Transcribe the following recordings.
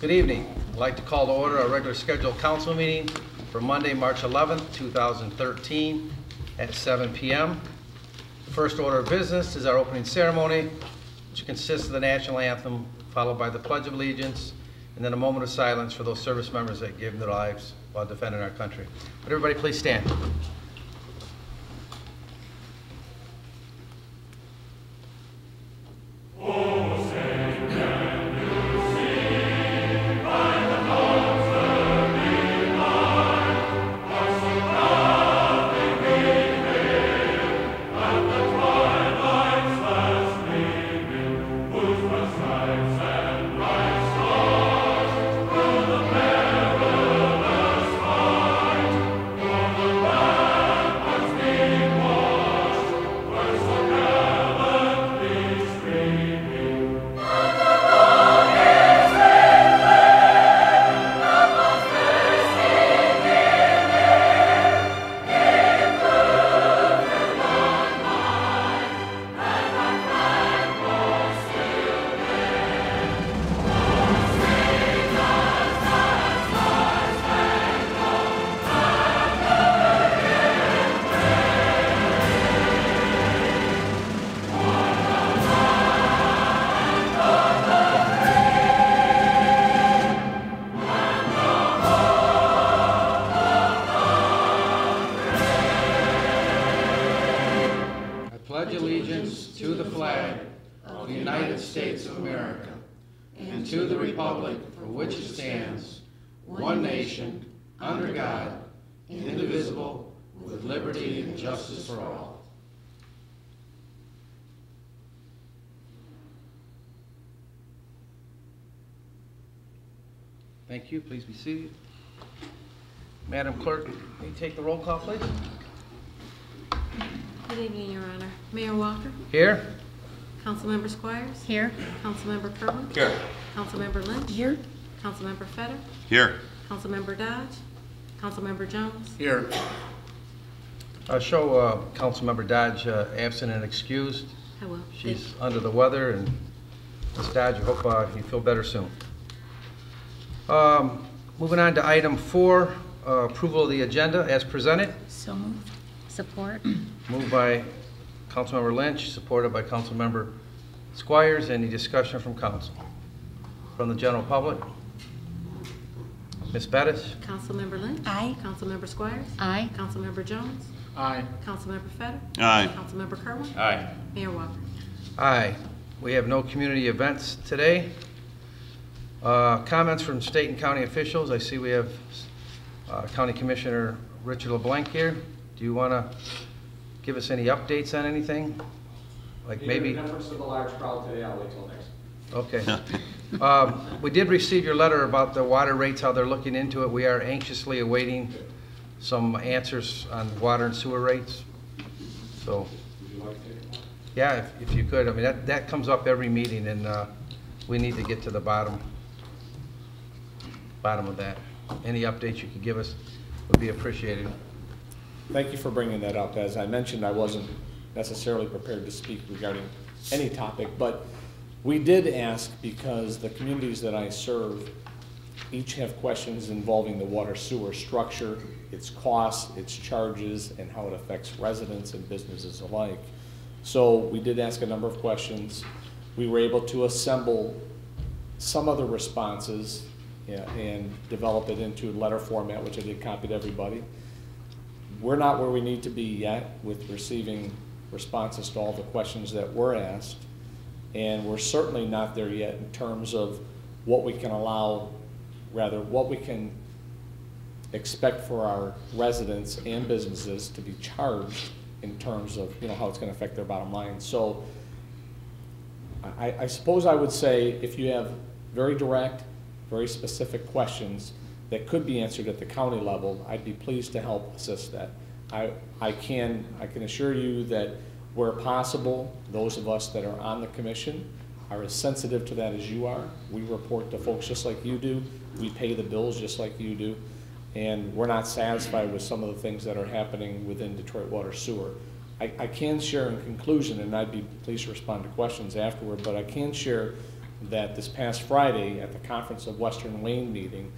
Good evening. I'd like to call to order our regular scheduled council meeting for Monday, March 11th, 2013 at 7 p.m. The first order of business is our opening ceremony, which consists of the national anthem, followed by the Pledge of Allegiance, and then a moment of silence for those service members that gave their lives while defending our country. Would everybody please stand? Thank you. Please be seated. Madam Clerk, can you take the roll call, please? Good evening, Your Honor. Mayor Walker? Here. Councilmember Squires? Here. Councilmember Kerwin? Here. Councilmember Lynch? Here. Councilmember Fetter? Here. Councilmember Dodge? Councilmember Jones? Here. Show Councilmember Dodge absent and excused. I will. She's under the weather, and Ms. Dodge, I hope you feel better soon. Moving on to item 4, approval of the agenda as presented. So moved. Support. Moved by Councilmember Lynch, supported by Councilmember Squires. Any discussion from council? From the general public? Ms. Bettis? Councilmember Lynch? Aye. Councilmember Squires? Aye. Councilmember Jones? Aye. Councilmember Fetter? Aye. Councilmember Kerwin? Aye. Mayor Walker? Aye. We have no community events today. Comments from state and county officials. I see we have County Commissioner Richard LeBlanc here. Do you want to give us any updates on anything? Like maybe in reference to the large crowd today, I'll wait till next. Okay. We did receive your letter about the water rates, how they're looking into it. We are anxiously awaiting some answers on water and sewer rates. So, Would you like to take it? yeah, if you could. I mean, that comes up every meeting, and we need to get to the bottom of that. Any updates you could give us would be appreciated. Thank you for bringing that up. As I mentioned, I wasn't necessarily prepared to speak regarding any topic, but we did ask because the communities that I serve each have questions involving the water sewer structure, its costs, its charges, and how it affects residents and businesses alike. So we did ask a number of questions. We were able to assemble some of the responses and develop it into letter format, which I did copy to everybody. We're not where we need to be yet with receiving responses to all the questions that were asked, and we're certainly not there yet in terms of what we can allow, rather what we can expect for our residents and businesses to be charged in terms of how it's going to affect their bottom line. So I suppose I would say if you have very direct, very specific questions that could be answered at the county level, I'd be pleased to help assist that. I can assure you that where possible, those of us that are on the commission are as sensitive to that as you are. We report to folks just like you do. We pay the bills just like you do. And we're not satisfied with some of the things that are happening within Detroit Water Sewer. I can share in conclusion, and I'd be pleased to respond to questions afterward, but I can share that this past Friday at the Conference of Western Wayne meeting,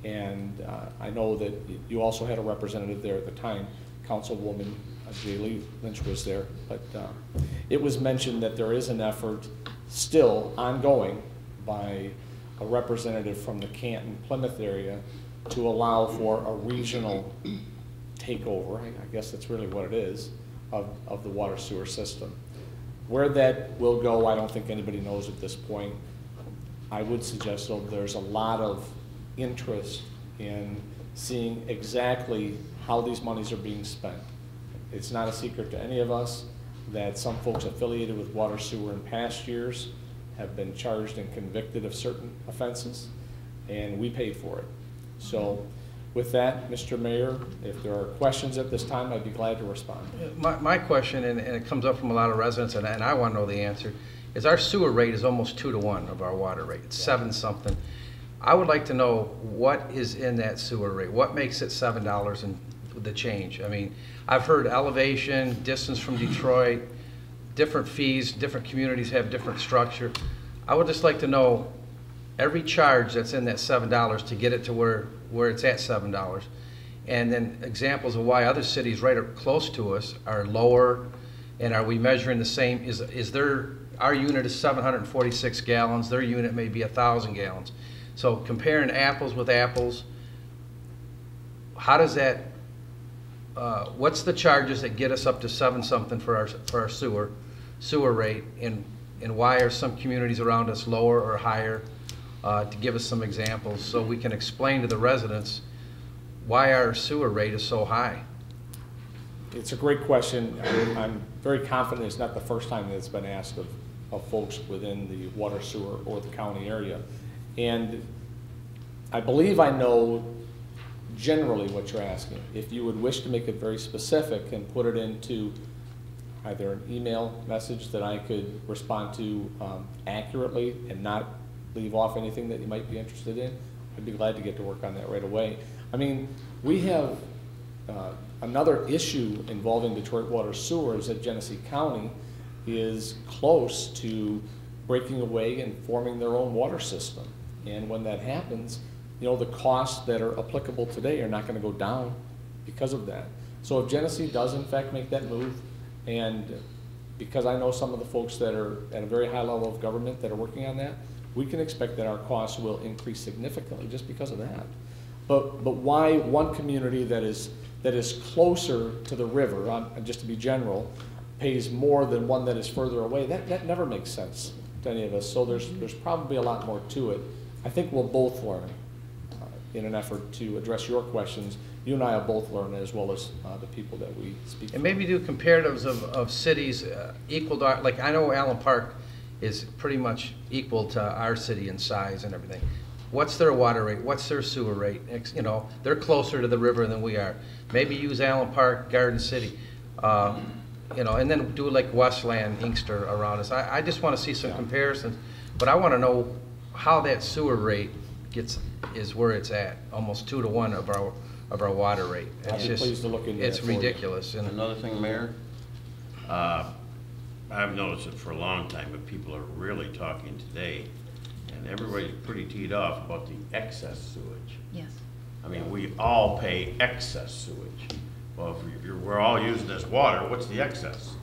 and I know that you also had a representative there at the time, Councilwoman Jaylee Lynch was there, but it was mentioned that there is an effort still ongoing by a representative from the Canton, Plymouth area to allow for a regional takeover, I guess that's really what it is, of the water sewer system. Where that will go, I don't think anybody knows at this point. I would suggest, though, there's a lot of interest in seeing exactly how these monies are being spent. It's not a secret to any of us that some folks affiliated with water sewer in past years have been charged and convicted of certain offenses, and we paid for it. So with that, Mr. Mayor, if there are questions at this time, I'd be glad to respond. My question, and it comes up from a lot of residents, and I want to know the answer, is our sewer rate is almost 2 to 1 of our water rate. It's 7 something. I would like to know what is in that sewer rate. What makes it $7 and the change? I mean, I've heard elevation, distance from Detroit, different fees, different communities have different structure. I would just like to know every charge that's in that $7 to get it to where it's at $7. And then examples of why other cities right up close to us are lower, and are we measuring the same? Is there, our unit is 746 gallons, their unit may be 1,000 gallons. So comparing apples with apples, how does that, what's the charges that get us up to 7 something for our sewer rate, and why are some communities around us lower or higher? To give us some examples so we can explain to the residents why our sewer rate is so high. It's a great question. I'm very confident it's not the first time that it's been asked of folks within the water, sewer, or the county area. And I believe I know generally what you're asking. If you would wish to make it very specific and put it into either an email message that I could respond to accurately and not leave off anything that you might be interested in, I'd be glad to get to work on that right away. I mean, we have another issue involving Detroit Water Sewer is that Genesee County is close to breaking away and forming their own water system. And when that happens, you know, the costs that are applicable today are not going to go down because of that. So if Genesee does in fact make that move, and because I know some of the folks that are at a very high level of government that are working on that, we can expect that our costs will increase significantly just because of that. But why one community that is closer to the river, just to be general, pays more than one that is further away, that never makes sense to any of us. So there's probably a lot more to it. I think we'll both learn in an effort to address your questions. You and I will both learn, as well as the people that we speak to. And maybe do comparatives of cities equal to, like I know Allen Park is pretty much equal to our city in size and everything. What's their water rate? What's their sewer rate? You know, they're closer to the river than we are. Maybe use Allen Park, Garden City, you know, and then do like Westland, Inkster around us. I just want to see some comparisons, but I want to know how that sewer rate is where it's at, almost 2 to 1 of our water rate. I'd be pleased to look into It's that for you. ridiculous. And Another thing, Mayor, I've noticed it for a long time, but people are really talking today, and everybody's pretty teed off about the excess sewage. Yes. I mean, we all pay excess sewage. Well, if we're all using this water, what's the excess?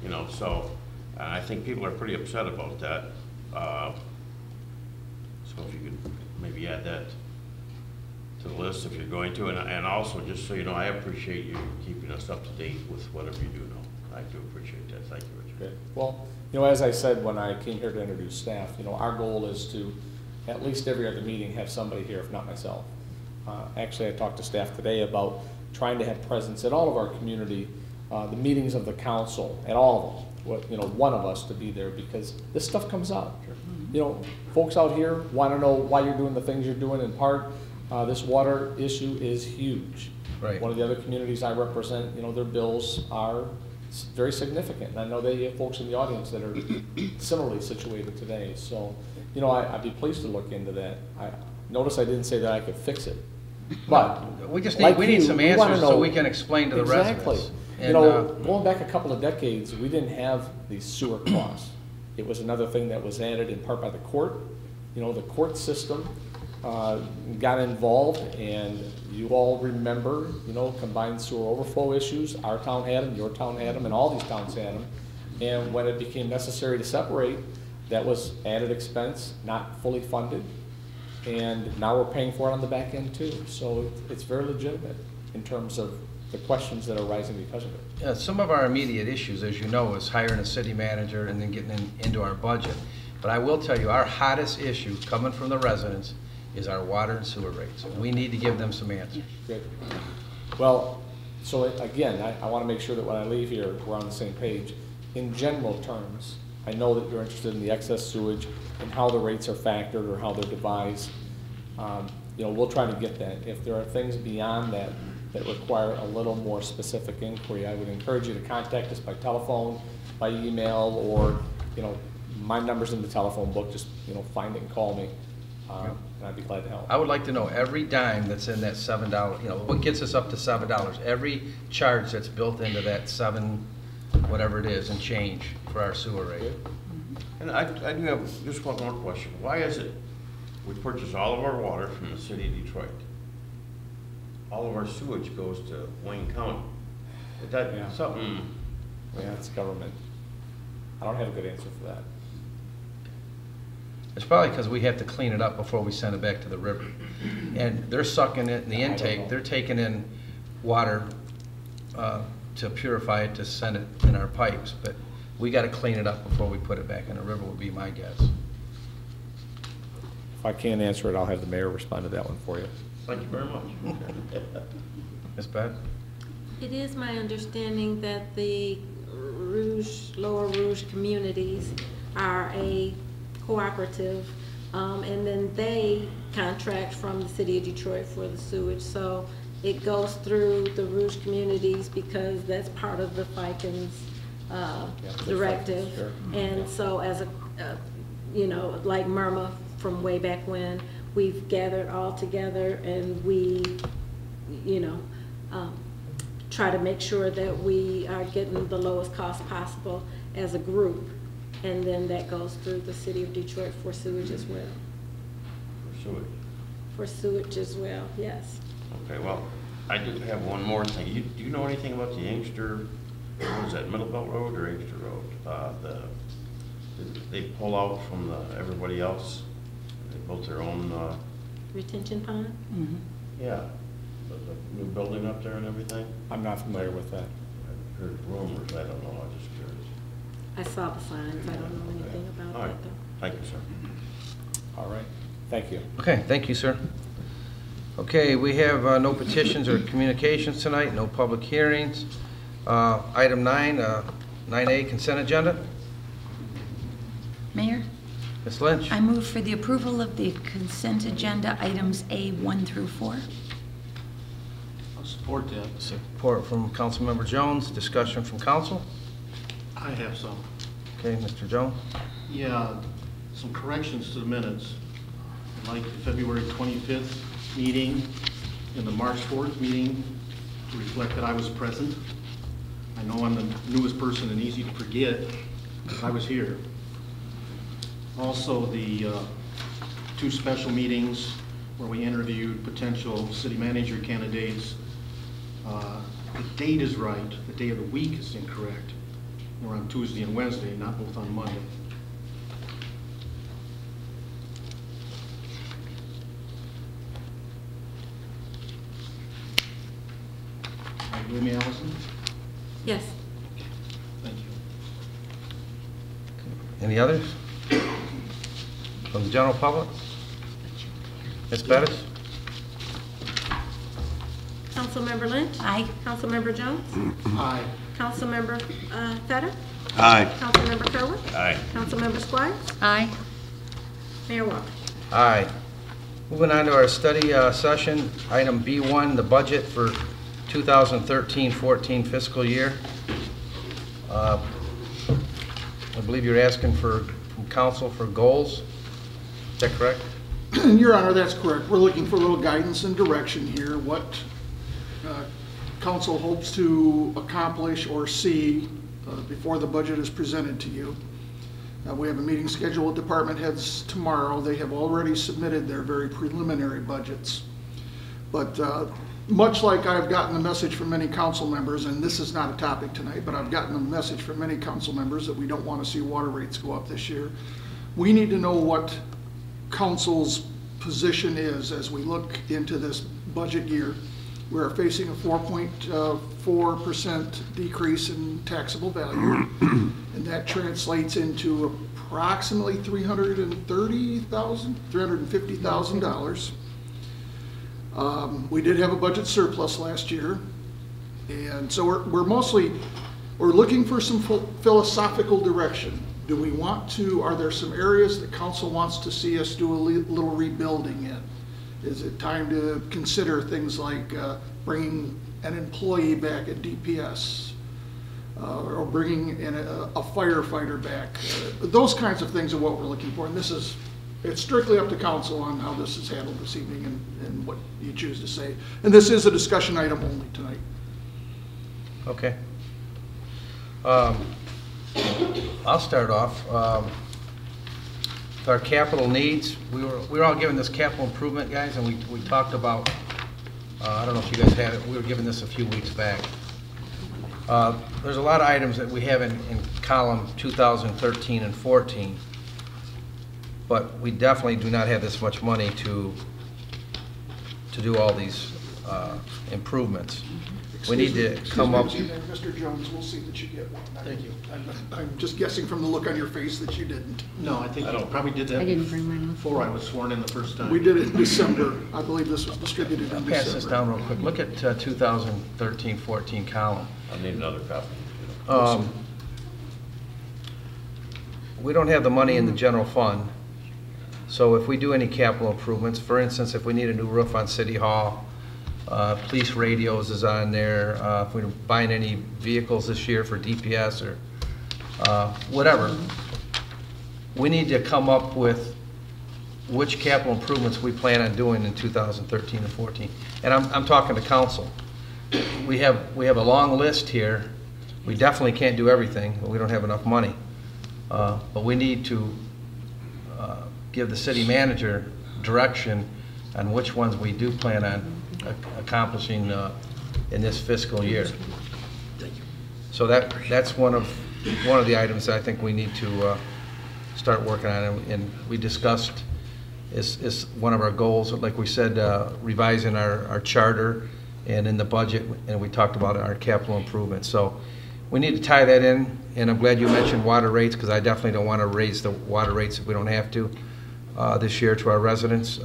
You know, so I think people are pretty upset about that. So if you could maybe add that to the list if you're going to, and also, just so you know, I appreciate you keeping us up to date with whatever you do know. I do appreciate that. Thank you, Richard. Okay. Well, you know, as I said when I came here to introduce staff, you know, our goal is to, at least every other meeting, have somebody here, if not myself. Actually, I talked to staff today about trying to have presence at all of our community, the meetings of the council, at all of them. You know, one of us to be there, because this stuff comes up. You know, folks out here want to know why you're doing the things you're doing. In part, this water issue is huge. Right. One of the other communities I represent, you know, their bills are very significant. And I know they have folks in the audience that are similarly situated today. So, you know, I'd be pleased to look into that. Notice I didn't say that I could fix it. But we just like need some we wanna answers so know- we can explain to the Exactly. residents. You And, know, going back a couple of decades, we didn't have these sewer costs. It was another thing that was added in part by the court. You know, the court system got involved, and you all remember, you know, combined sewer overflow issues. Our town had them, your town had them, and all these towns had them. And when it became necessary to separate, that was added expense, not fully funded. And now we're paying for it on the back end too. So it's very legitimate in terms of the questions that are rising because of it. Yeah, some of our immediate issues, as you know, is hiring a city manager and then getting into our budget. But I will tell you, our hottest issue coming from the residents is our water and sewer rates. We need to give them some answers. Good. Well, so again, I want to make sure that when I leave here, we're on the same page. In general terms, I know that you're interested in the excess sewage and how the rates are factored or how they're devised. You know, we'll try to get that. If there are things beyond that that require a little more specific inquiry, I would encourage you to contact us by telephone, by email, or, you know, my number's in the telephone book. Just, you know, find it and call me, and I'd be glad to help. I would like to know every dime that's in that $7, you know, what gets us up to $7, every charge that's built into that whatever it is, and change for our sewer rate. And I do have just one more question. Why is it we purchase all of our water from the city of Detroit? All of our sewage goes to Wayne County. Is that Yeah. something? Yeah, it's government. I don't have a good answer for that. It's probably because we have to clean it up before we send it back to the river. And they're sucking it in the I don't intake, know. they're taking in water to purify it, to send it in our pipes. But we got to clean it up before we put it back in the river, would be my guess. If I can't answer it, I'll have the mayor respond to that one for you. Thank you very much. Ms. Beth? It is my understanding that the Lower Rouge communities are a cooperative, and then they contract from the city of Detroit for the sewage. So it goes through the Rouge communities because that's part of the FICAN's directive. Sure. And so as you know, like Myrma from way back when, we've gathered all together and we, you know, try to make sure that we are getting the lowest cost possible as a group. And then that goes through the city of Detroit for sewage as well. For sewage. For sewage as well, yes. Okay, well, I do have one more thing. Do you know anything about the Inkster, what is that, Middlebelt Road or Inkster Road? Did they pull out from everybody else? They built their own, Retention pond? yeah, the new building up there and everything? I'm not familiar with that. I've heard rumors, I don't know, I'm just curious. I saw the signs, I don't know anything about All right, that though. thank you, sir. All right, thank you. Okay, thank you, sir. Okay, we have no petitions or communications tonight, no public hearings. Item 9, 9A, consent agenda. Mayor, Ms. Lynch? I move for the approval of the consent agenda items A1 through 4. I'll support that. Support from Councilmember Jones. Discussion from council. I have some. Okay, Mr. Jones? Yeah, some corrections to the minutes. Like the February 25th meeting and the March 4th meeting to reflect that I was present. I know I'm the newest person and easy to forget, but I was here. Also, the 2 special meetings where we interviewed potential city manager candidates. The date is right, the day of the week is incorrect. We're on Tuesday and Wednesday, not both on Monday. Are you with me, Allison? Yes. Thank you. Any others? From the general public? Ms. Bettis? Councilmember Lynch? Aye. Councilmember Jones? Aye. Councilmember Fetter? Aye. Councilmember Kerwin? Aye. Councilmember Squires? Aye. Mayor Walker? Aye. Moving on to our study session, item B1, the budget for 2013-14 fiscal year. I believe you're asking from council for goals. Is that correct? Your Honor, that's correct. We're looking for a little guidance and direction here, what council hopes to accomplish or see before the budget is presented to you. We have a meeting scheduled with department heads tomorrow. They have already submitted their very preliminary budgets. But much like I've gotten a message from many council members, and this is not a topic tonight, but I've gotten a message from many council members that we don't want to see water rates go up this year. We need to know what council's position is as we look into this budget year. We are facing a 4.4% decrease in taxable value, and that translates into approximately $350,000. We did have a budget surplus last year, and so we're looking for some philosophical direction. Do we want to, are there some areas that council wants to see us do a little rebuilding in? Is it time to consider things like bringing an employee back at DPS or bringing in a firefighter back? Those kinds of things are what we're looking for, and it's strictly up to council on how this is handled this evening and what you choose to say. And this is a discussion item only tonight. Okay. I'll start off. With our capital needs, we were all given this capital improvement, guys, and we talked about, I don't know if you guys had it, we were given this a few weeks back. There's a lot of items that we have in column 2013 and 14, but we definitely do not have this much money to do all these improvements. We need to come up. Mr. Jones, we'll see that you get one. Thank you. I'm just guessing from the look on your face that you didn't. No, I think I probably did that I didn't bring mine. before I was sworn in the first time. We did it in December. I believe this was distributed in I'll December. pass this down real quick. Look at 2013-14 column. I need another copy. We don't have the money in the general fund, so if we do any capital improvements, for instance, if we need a new roof on City Hall, police radios is on there, if we're buying any vehicles this year for DPS or whatever, we need to come up with which capital improvements we plan on doing in 2013 and 14. And I'm talking to council. We have a long list here. We definitely can't do everything. We don't have enough money. But we need to give the city manager direction on which ones we do plan on accomplishing in this fiscal year. So that's one of the items that I think we need to start working on, and we discussed is one of our goals. Like we said, revising our charter and in the budget, and we talked about our capital improvements. So we need to tie that in, and I'm glad you mentioned water rates, because I definitely don't want to raise the water rates if we don't have to this year to our residents.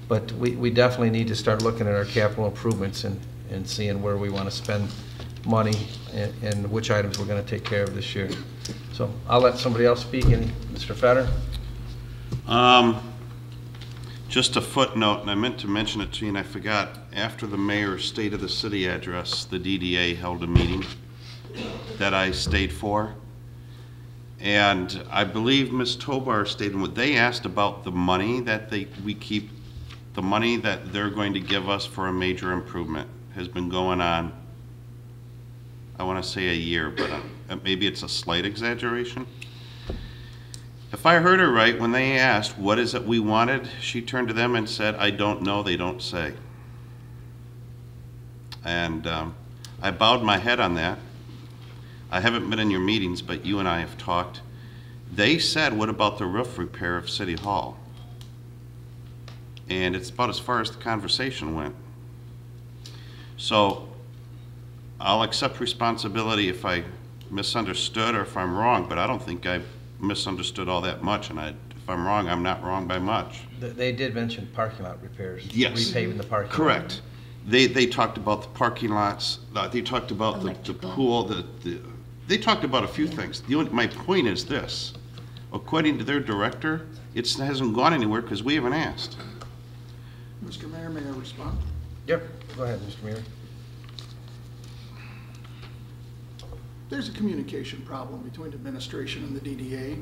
But we definitely need to start looking at our capital improvements and seeing where we want to spend money and which items we're going to take care of this year. So I'll let somebody else speak. And Mr. Fetter? Just a footnote, and I meant to mention it to you and I forgot. After the mayor's State of the City address, the DDA held a meeting that I stayed for. And I believe Ms. Tobar stated, what they asked about the money that we keep, the money that they're going to give us for a major improvement has been going on, I want to say a year, but maybe it's a slight exaggeration. If I heard her right, when they asked, what is it we wanted, she turned to them and said, I don't know, they don't say. And I bowed my head on that. I haven't been in your meetings, but you and I have talked. They said, what about the roof repair of City Hall? And it's about as far as the conversation went. So I'll accept responsibility if I misunderstood or if I'm wrong, but I don't think I misunderstood all that much, and if I'm wrong, I'm not wrong by much. They did mention parking lot repairs. Yes. Repaving the parking lot. Correct. They talked about the parking lots, they talked about the pool, they talked about a few things. My point is this, according to their director, it hasn't gone anywhere because we haven't asked. Mr. Mayor, may I respond? Yep, go ahead, Mr. Mayor. There's a communication problem between administration and the DDA.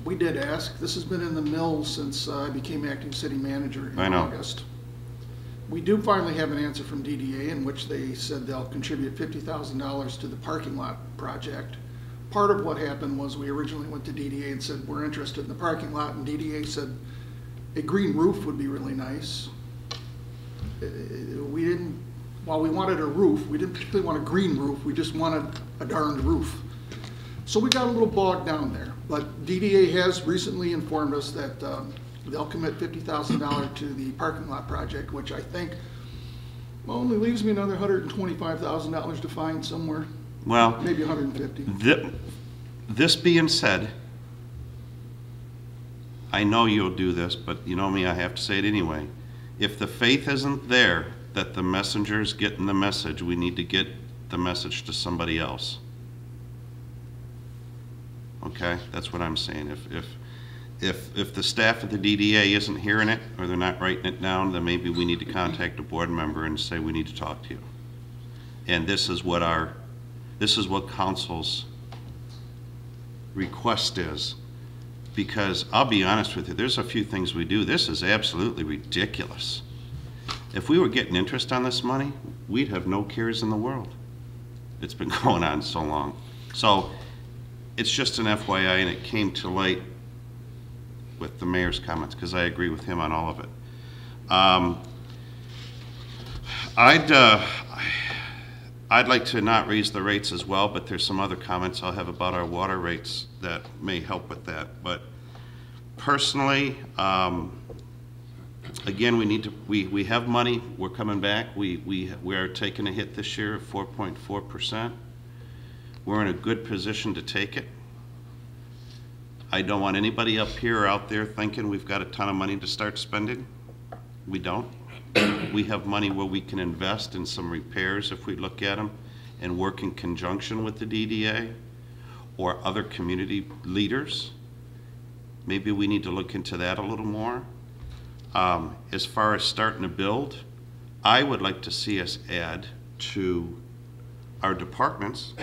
We did ask. This has been in the mill since I became acting city manager in August. We do finally have an answer from DDA in which they said they'll contribute $50,000 to the parking lot project. part of what happened was we originally went to DDA and said, we're interested in the parking lot, and DDA said, a green roof would be really nice. We didn't, while we wanted a roof, we didn't particularly want a green roof, we just wanted a darned roof. So we got a little bogged down there, but DDA has recently informed us that they'll commit $50,000 to the parking lot project, which I think only leaves me another $125,000 to find somewhere, Well, maybe 150. this being said, I know you'll do this, but you know me, I have to say it anyway. If the faith isn't there that the messenger's getting the message, we need to get the message to somebody else. Okay, that's what I'm saying. If the staff at the DDA isn't hearing it, or they're not writing it down, then maybe we need to contact a board member and say we need to talk to you. And this is what council's request is. Because I'll be honest with you, there's a few things we do. This is absolutely ridiculous. If we were getting interest on this money, we'd have no cares in the world. It's been going on so long. So it's just an FYI, and it came to light with the mayor's comments, because I agree with him on all of it. I'd like to not raise the rates as well, but there's some other comments I'll have about our water rates that may help with that. But personally, again, we have money. We're coming back. We are taking a hit this year of 4.4%. We're in a good position to take it. I don't want anybody up here or out there thinking we've got a ton of money to start spending. We don't. We have money where we can invest in some repairs if we look at them and work in conjunction with the DDA or other community leaders. Maybe we need to look into that a little more. As far as starting to build, I would like to see us add to our departments,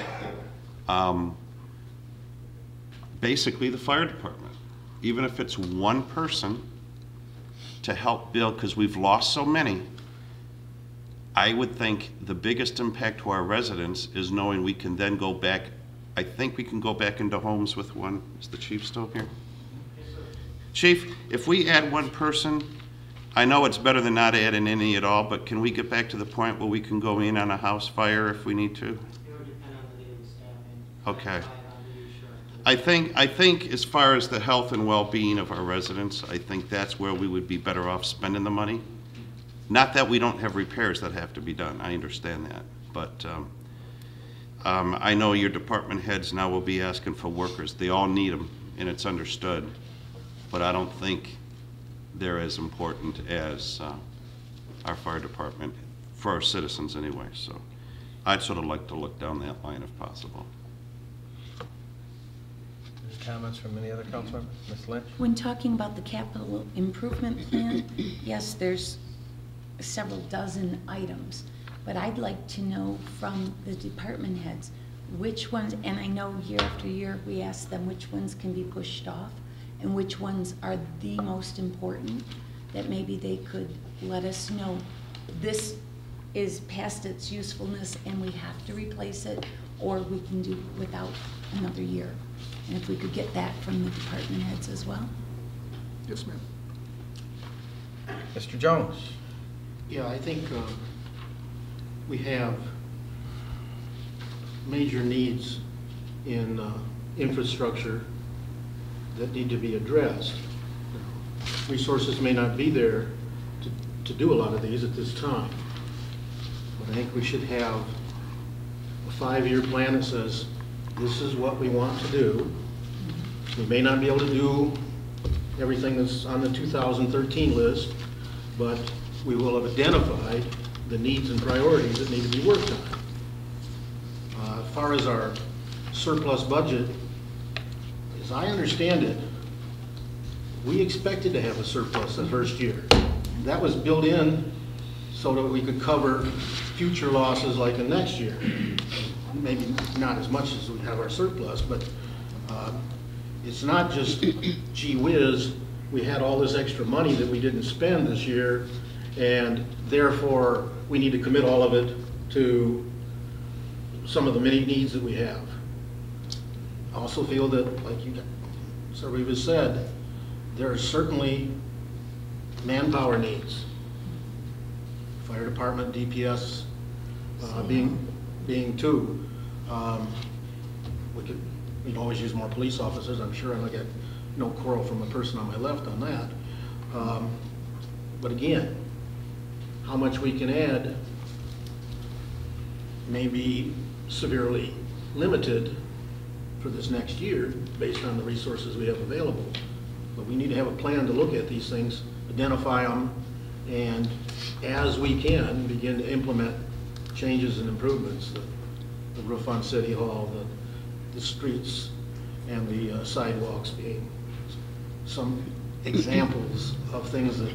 basically the fire department, even if it's one person to help build, because we've lost so many. I would think the biggest impact to our residents is knowing we can then go back. I think we can go back into homes with one. Is the chief still here? Chief, if we add one person, I know it's better than not adding any at all, but can we get back to the point where we can go in on a house fire if we need to? It would depend on the daily staffing. Okay. I think as far as the health and well-being of our residents, I think that's where we would be better off spending the money. Not that we don't have repairs that have to be done, I understand that, but I know your department heads now will be asking for workers. They all need them, and it's understood, but I don't think they're as important as our fire department, for our citizens anyway, so I'd sort of like to look down that line if possible. Comments from any other council member? Ms. Lynch? When talking about the capital improvement plan, yes, there's several dozen items, but I'd like to know from the department heads which ones, and I know year after year we ask them which ones can be pushed off and which ones are the most important, that maybe they could let us know this is past its usefulness and we have to replace it, or we can do without another year. And if we could get that from the department heads as well. Yes, ma'am. Mr. Jones? Yeah, I think we have major needs in infrastructure that need to be addressed. Resources may not be there to do a lot of these at this time, but I think we should have a 5-year plan that says this is what we want to do. We may not be able to do everything that's on the 2013 list, but we will have identified the needs and priorities that need to be worked on. As far as our surplus budget, as I understand it, we expected to have a surplus the first year. That was built in so that we could cover future losses like the next year. Maybe not as much as we have our surplus, but it's not just, gee whiz, we had all this extra money that we didn't spend this year, and therefore we need to commit all of it to some of the many needs that we have. also feel that, like you, somebody has said, there are certainly manpower needs. Fire department, DPS, being two. We can always use more police officers. I'm sure I'm gonna get no quarrel from the person on my left on that. But again, how much we can add may be severely limited for this next year based on the resources we have available. But we need to have a plan to look at these things, identify them, and as we can, begin to implement changes and improvements. The roof on City Hall, the streets, and the sidewalks being some examples of things that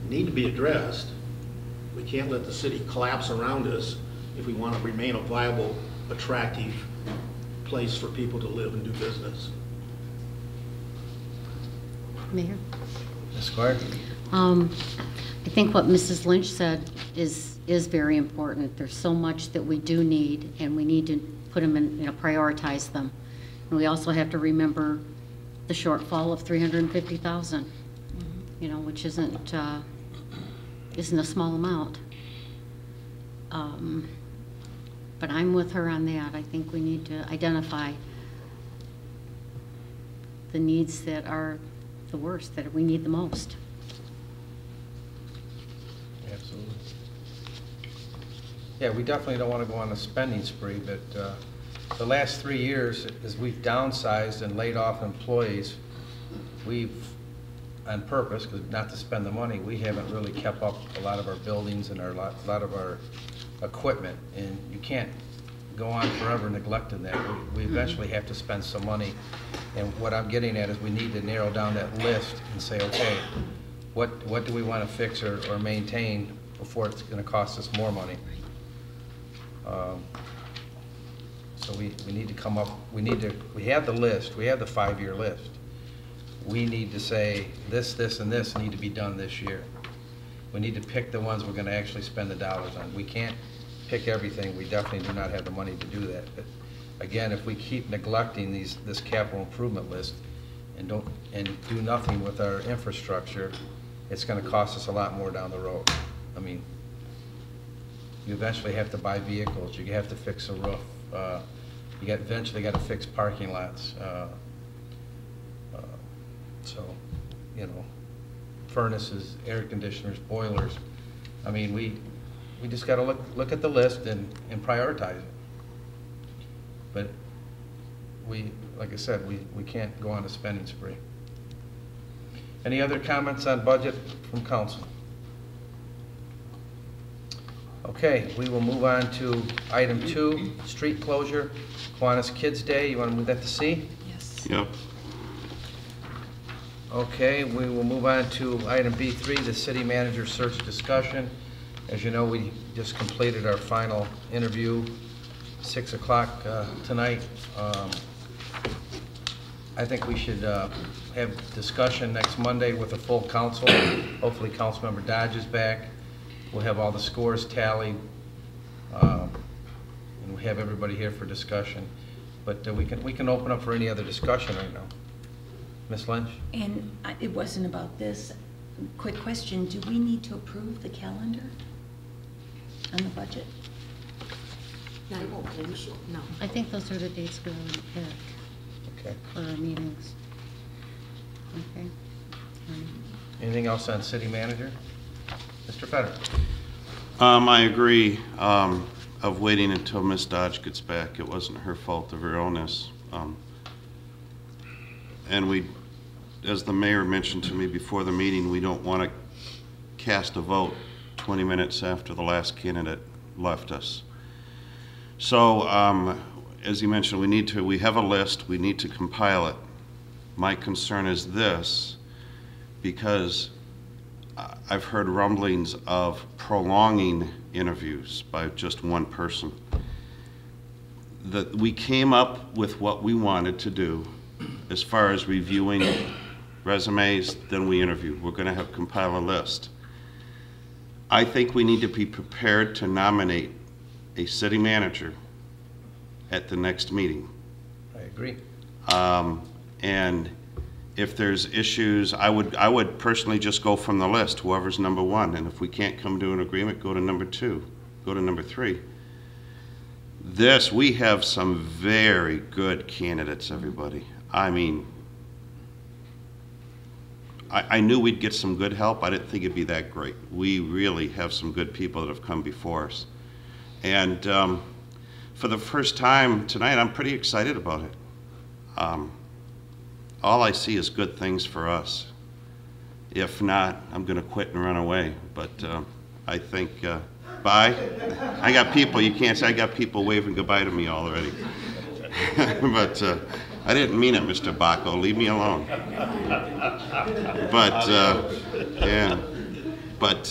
need to be addressed. We can't let the city collapse around us if we want to remain a viable, attractive place for people to live and do business. Mayor? Ms. Squire? I think what Mrs. Lynch said is very important. There's so much that we do need, and we need to put them in, prioritize them. And we also have to remember the shortfall of $350,000, which isn't a small amount. But I'm with her on that. I think we need to identify the needs that are the worst, that we need the most. Absolutely. Yeah, we definitely don't want to go on a spending spree, but the last 3 years, as we've downsized and laid off employees, we've, on purpose, because not to spend the money, we haven't really kept up a lot of our buildings and a lot of our equipment, and you can't go on forever neglecting that. We eventually have to spend some money, and what I'm getting at is we need to narrow down that list and say, okay, what do we want to fix or maintain before it's going to cost us more money? So we need to come up, we have the list, we have the 5-year list. We need to say this, and this need to be done this year. We need to pick the ones we're going to actually spend the dollars on. We can't pick everything. We definitely do not have the money to do that. But again, if we keep neglecting this capital improvement list and do nothing with our infrastructure, it's going to cost us a lot more down the road. I mean, you eventually have to buy vehicles. You have to fix a roof. You eventually got to fix parking lots. So, furnaces, air conditioners, boilers. I mean, we just got to look at the list and prioritize it. But like I said, we can't go on a spending spree. Any other comments on budget from council? Okay, we will move on to item 2, street closure, Kiwanis Kids Day. You want to move that to C? Yes. Yep. Okay, we will move on to item B3, the city manager search discussion. As you know, we just completed our final interview, 6 o'clock tonight. I think we should have discussion next Monday with a full council. Hopefully Councilmember Dodge is back. We'll have all the scores tallied, and we'll have everybody here for discussion. But we can open up for any other discussion right now. Ms. Lynch? And it wasn't about this. Quick question, do we need to approve the calendar on the budget? No. I don't believe so. No. I think those are the dates we already picked Okay. for our meetings. Okay. Anything else on city manager? Mr. Fetter? I agree of waiting until Ms. Dodge gets back. It wasn't her fault of her illness. And we, as the mayor mentioned to me before the meeting, we don't want to cast a vote 20 minutes after the last candidate left us. So, as he mentioned, we have a list, we need to compile it. My concern is this, because I've heard rumblings of prolonging interviews by just one person. That we came up with what we wanted to do as far as reviewing resumes, then we interviewed. We're going to compile a list. I think we need to be prepared to nominate a city manager at the next meeting. I agree. agree. And if there's issues, I would personally just go from the list, whoever's number one. And if we can't come to an agreement, go to number two, go to number three. We have some very good candidates, everybody. I mean, I knew we'd get some good help. I didn't think it'd be that great. We really have some good people that have come before us. And for the first time tonight, I'm pretty excited about it. All I see is good things for us. If not, I'm going to quit and run away. But I think, bye. I got people, you can't say, I got people waving goodbye to me already. But I didn't mean it, Mr. Bacco. Leave me alone. But, yeah. But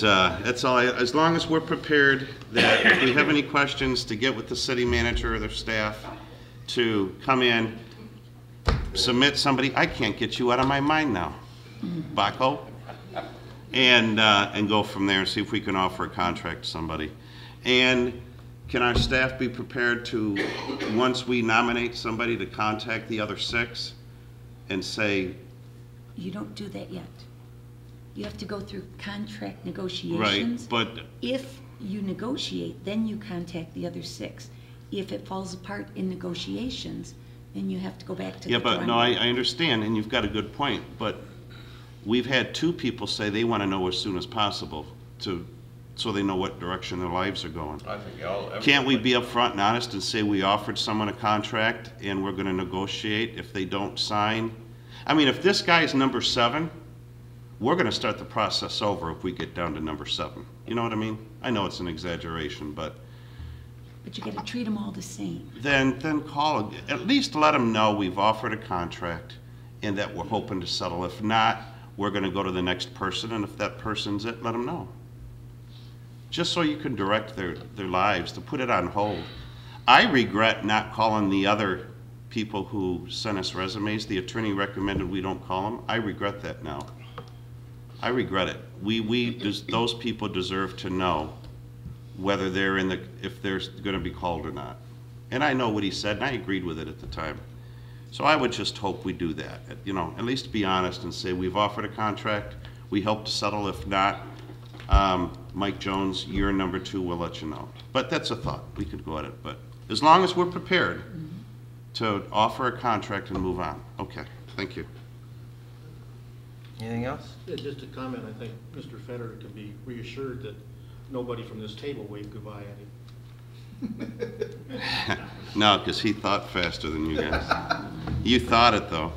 that's all. As long as we're prepared, that if we have any questions, to get with the city manager or their staff to come in, submit somebody. I can't get you out of my mind now, Bacco. And go from there and see if we can offer a contract to somebody. And can our staff be prepared to, once we nominate somebody, to contact the other 6 and say... You don't do that yet. You have to go through contract Right, negotiations. but... If you negotiate, then you contact the other 6. If it falls apart in negotiations, then you have to go back to the Yeah, but drawing no, board. I understand, and you've got a good point, but we've had 2 people say they want to know as soon as possible so they know what direction their lives are going. I think Can't we be upfront and honest and say we offered someone a contract and we're going to negotiate if they don't sign? I mean, if this guy's number 7, we're going to start the process over if we get down to number 7. You know what I mean? I know it's an exaggeration, but But you gotta treat them all the same. then call, at least let them know we've offered a contract and that we're hoping to settle. If not, we're going to go to the next person, and if that person's it, let them know. Just so you can direct their lives, to put it on hold. I regret not calling the other people who sent us resumes. The attorney recommended we don't call them. I regret that now. I regret it. Those people deserve to know whether they're if they're going to be called or not. And I know what he said, and I agreed with it at the time. So I would just hope we do that. You know, at least be honest and say we've offered a contract. We hope to settle. If not, Mike Jones, you're number 2. We'll let you know. But that's a thought. We could go at it. But as long as we're prepared to offer a contract and move on. Okay. Thank you. Anything else? Yeah, just a comment, I think Mr. Federer can be reassured that nobody from this table waved goodbye at him. No, because he thought faster than you guys. You thought it, though.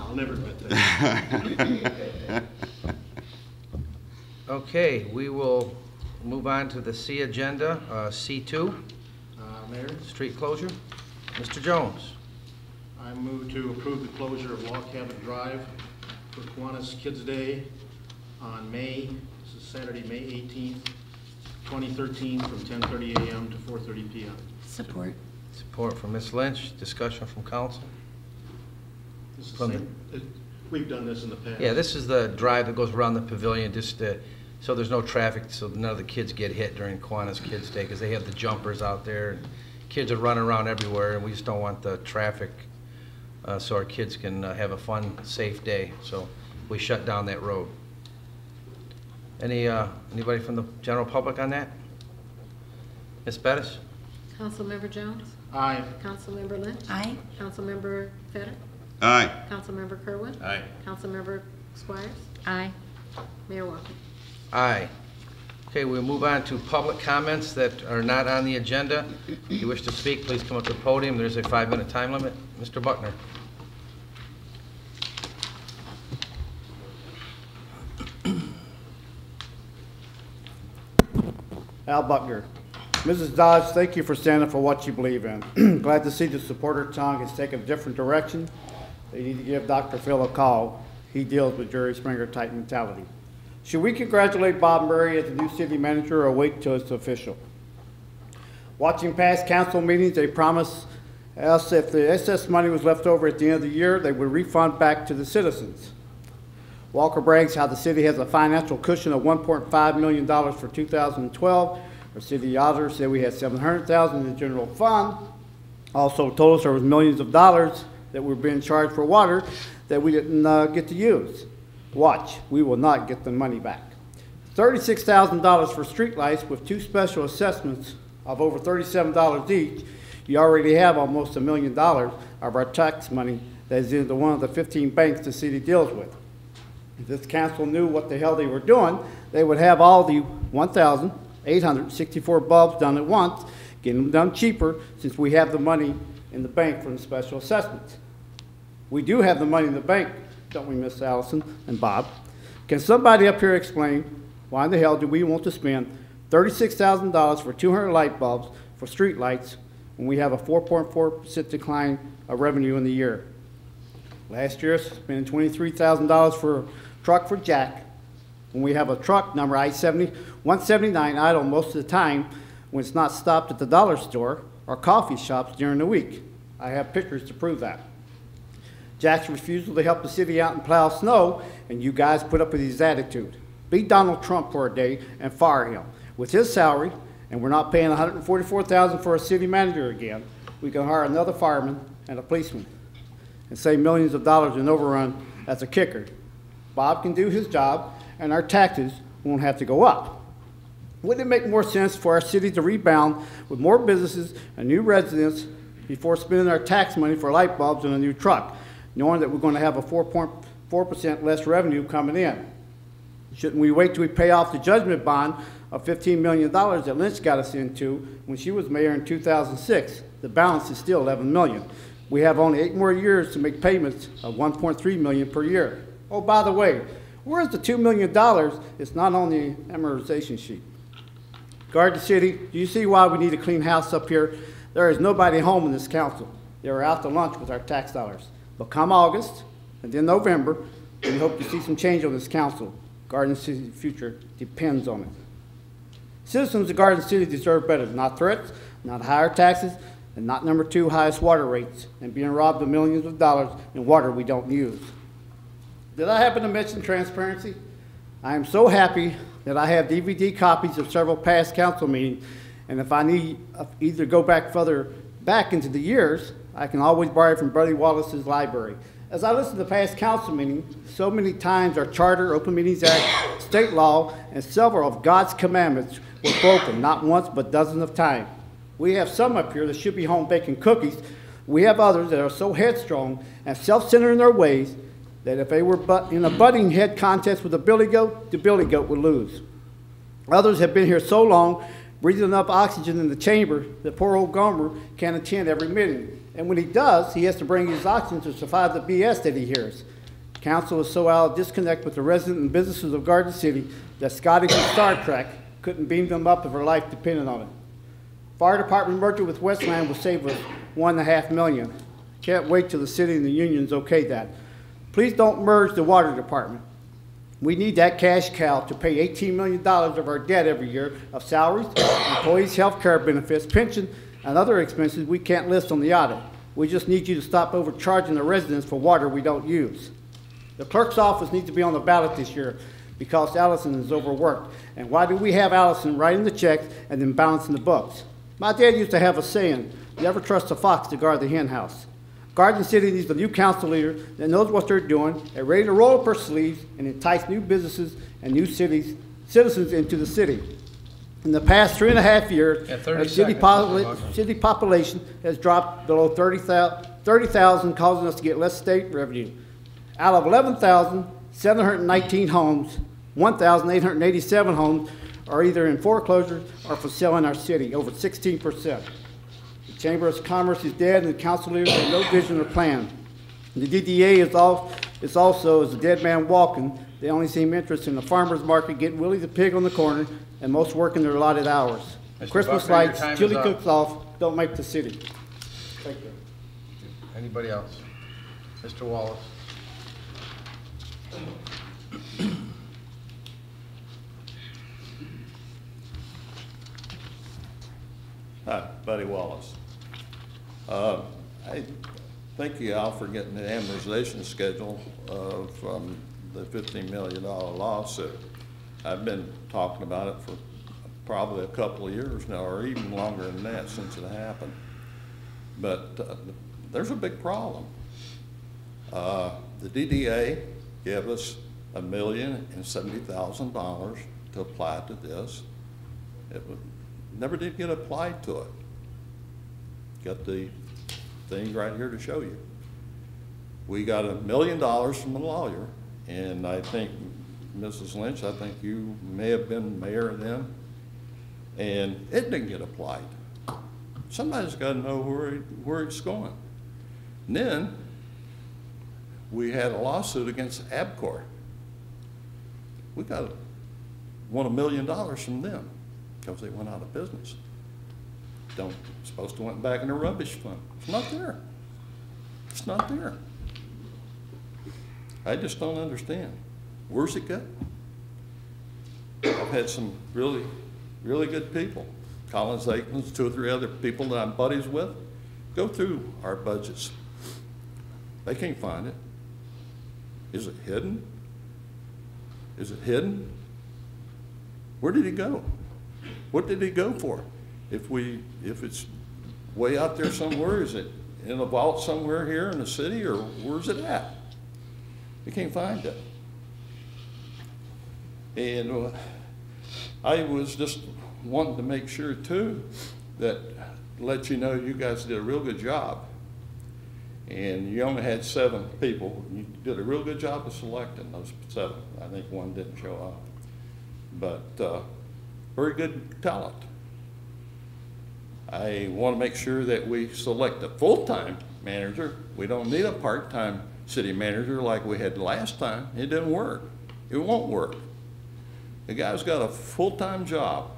I'll never admit that. Okay, we will move on to the C agenda, C2, Mayor, street closure. Mr. Jones. I move to approve the closure of Log Cabin Drive for Kiwanis Kids Day on this is Saturday, May 18th, 2013, from 10:30 a.m. to 4:30 p.m. Support. Support from Ms. Lynch. Discussion from council. This is From the same- We've done this in the past. Yeah, this is the drive that goes around the pavilion, just so there's no traffic, so none of the kids get hit during Kiwanis Kids Day, because they have the jumpers out there, and kids are running around everywhere, and we just don't want the traffic, so our kids can have a fun, safe day. So we shut down that road. Anybody from the general public on that? Ms. Bettis? Councilmember Jones? Aye. Councilmember Lynch? Aye. Councilmember Feder? Aye. Councilmember Kerwin? Aye. Councilmember Squires? Aye. Mayor Walker? Aye. Okay, we'll move on to public comments that are not on the agenda. If you wish to speak, please come up to the podium. There's a 5-minute time limit. Mr. Buckner. Al Buckner. Mrs. Dodge, thank you for standing for what you believe in. Glad to see the supporter tongue has taken a different direction. They need to give Dr. Phil a call. He deals with Jerry Springer type mentality. Should we congratulate Bob Murray as the new city manager or wait till it's official? Watching past council meetings, they promised us if the excess money was left over at the end of the year, they would refund back to the citizens. Walker brags how the city has a financial cushion of $1.5 million for 2012. Our city auditor said we had $700,000 in the general fund. Also told us there was millions of dollars that were being charged for water that we didn't get to use. Watch, we will not get the money back. $36,000 for streetlights with 2 special assessments of over $37 each. You already have almost $1 million of our tax money that is into one of the 15 banks the city deals with. If this council knew what the hell they were doing, they would have all the 1,864 bulbs done at once, getting them done cheaper since we have the money in the bank from the special assessments. We do have the money in the bank, don't we, Miss Allison and Bob? Can somebody up here explain why in the hell do we want to spend $36,000 for 200 light bulbs for street lights when we have a 4.4% decline of revenue in the year? Last year, spending $23,000 for a truck for Jack when we have a truck number I-179 idle most of the time when it's not stopped at the dollar store or coffee shops during the week. I have pictures to prove that. Jack's refusal to help the city out and plow snow, and you guys put up with his attitude. Beat Donald Trump for a day and fire him. With his salary, and we're not paying $144,000 for a city manager again, we can hire another fireman and a policeman and save millions of dollars in overrun as a kicker. Bob can do his job, and our taxes won't have to go up. Wouldn't it make more sense for our city to rebound with more businesses and new residents before spending our tax money for light bulbs and a new truck, knowing that we're going to have a 4.4% less revenue coming in? Shouldn't we wait till we pay off the judgment bond of $15 million that Lynch got us into when she was mayor in 2006? The balance is still $11 million. We have only 8 more years to make payments of $1.3 million per year. Oh, by the way, where's the $2 million? It's not on the amortization sheet. Garden City, do you see why we need a clean house up here? There is nobody home in this council. They are out to lunch with our tax dollars. But come August and then November, we hope to see some change on this council. Garden City's future depends on it. Citizens of Garden City deserve better, not threats, not higher taxes, and not number 2 highest water rates, and being robbed of millions of dollars in water we don't use. Did I happen to mention transparency? I am so happy that I have DVD copies of several past council meetings, and if I need either go back further back into the years, I can always borrow from Buddy Wallace's library. As I listen to past council meetings, so many times our charter, Open Meetings Act, state law, and several of God's commandments were broken, not once but dozens of times. We have some up here that should be home baking cookies. We have others that are so headstrong and self-centered in their ways that if they were in a butting head contest with a billy goat, the billy goat would lose. Others have been here so long, breathing enough oxygen in the chamber that poor old Gomer can't attend every meeting. And when he does, he has to bring his oxygen to survive the BS that he hears. Council is so out of disconnect with the residents and businesses of Garden City that Scotty from Star Trek couldn't beam them up if her life depended on it. Fire department merger with Westland will save us $1.5 million. Can't wait till the city and the unions okay that. Please don't merge the water department. We need that cash cow to pay $18 million of our debt every year of salaries, employees' health care benefits, pension, and other expenses we can't list on the audit. We just need you to stop overcharging the residents for water we don't use. The clerk's office needs to be on the ballot this year because Allison is overworked. And why do we have Allison writing the checks and then balancing the books? My dad used to have a saying, never trust a fox to guard the hen house. Garden City needs a new council leader that knows what they're doing and ready to roll up her sleeves and entice new businesses and new citizens into the city. In the past 3.5 years, our city population has dropped below 30,000, causing us to get less state revenue. Out of 11,719 homes, 1,887 homes are either in foreclosure or for sale in our city, over 16%. The Chamber of Commerce is dead and the council leaders have no vision or plan. The DDA is also a dead man walking. They only seem interested in the farmer's market, getting Willie the pig on the corner, and most working their allotted hours. Mr. Christmas Buckner, your lights, time is chili up. cook-off don't make the city. Thank you. Anybody else? Mr. Wallace? Hi, Buddy Wallace. I thank you, Al, for getting the amortization schedule from the $15 million lawsuit. I've been talking about it for probably a couple of years now, or even longer than that since it happened. But there's a big problem. The DDA gave us $1,070,000 to apply to this. Never did get applied to it. Got the thing right here to show you. We got $1 million from the lawyer, and I think, Mrs. Lynch, I think you may have been mayor then, and it didn't get applied. Somebody's got to know where it's going. And then we had a lawsuit against Abcor. We won $1 million from them because they went out of business. Supposed to went back in the rubbish fund. It's not there. It's not there. I just don't understand. Where's it go? I've had some really, really good people. Collins Aikens, 2 or 3 other people that I'm buddies with, go through our budgets. They can't find it. Is it hidden? Is it hidden? Where did he go? What did he go for? If it's way out there somewhere, is it in a vault somewhere here in the city, or where's it at? You can't find it. And I was just wanting to make sure too that let you know you guys did a real good job. And you only had 7 people. You did a real good job of selecting those 7. I think 1 didn't show up. But very good talent. I want to make sure that we select a full-time manager. We don't need a part-time city manager like we had last time. It didn't work. It won't work. The guy's got a full-time job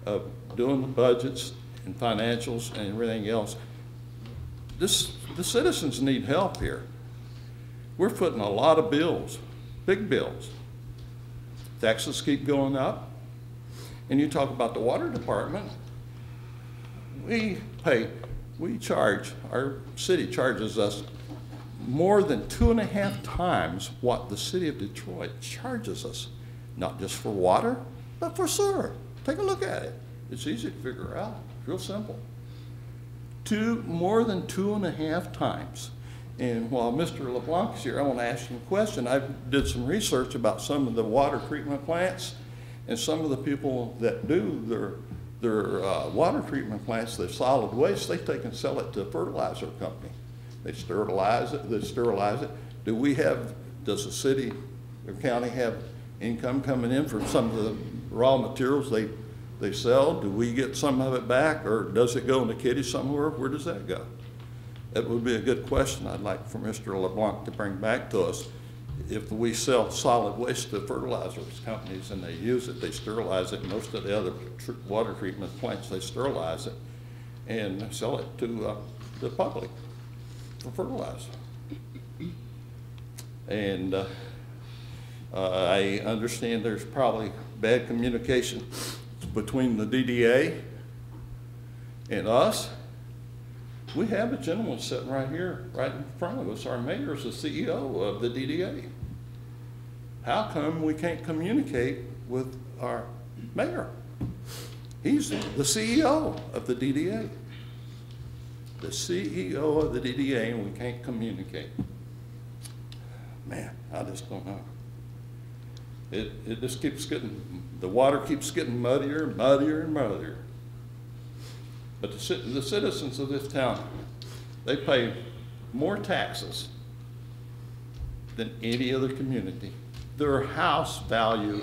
of doing the budgets and financials and everything else. The citizens need help here. We're footing a lot of bills, big bills. Taxes keep going up. And you talk about the water department. Our city charges us more than 2.5 times what the city of Detroit charges us, not just for water, but for sewer. Take a look at it. It's easy to figure out. It's real simple. More than 2.5 times. And while Mr. LeBlanc is here, I want to ask you a question. I did some research about some of the water treatment plants, and some of the people that do their water treatment plants, their solid waste, they take and sell it to a fertilizer company. They sterilize it. Does the city or county have income coming in from some of the raw materials they sell? Do we get some of it back, or does it go in the kitty somewhere? Where does that go? That would be a good question I'd like for Mr. LeBlanc to bring back to us. If we sell solid waste to fertilizer companies and they use it, they sterilize it. Most of the other water treatment plants, they sterilize it and sell it to the public for fertilizer. And I understand there's probably bad communication between the DDA and us. We have a gentleman sitting right here, right in front of us. Our mayor is the CEO of the DDA. How come we can't communicate with our mayor? He's the CEO of the DDA. The CEO of the DDA, and we can't communicate. Man, I just don't know. It just keeps getting, the water keeps getting muddier and muddier and muddier. But the citizens of this town, they pay more taxes than any other community. Their house value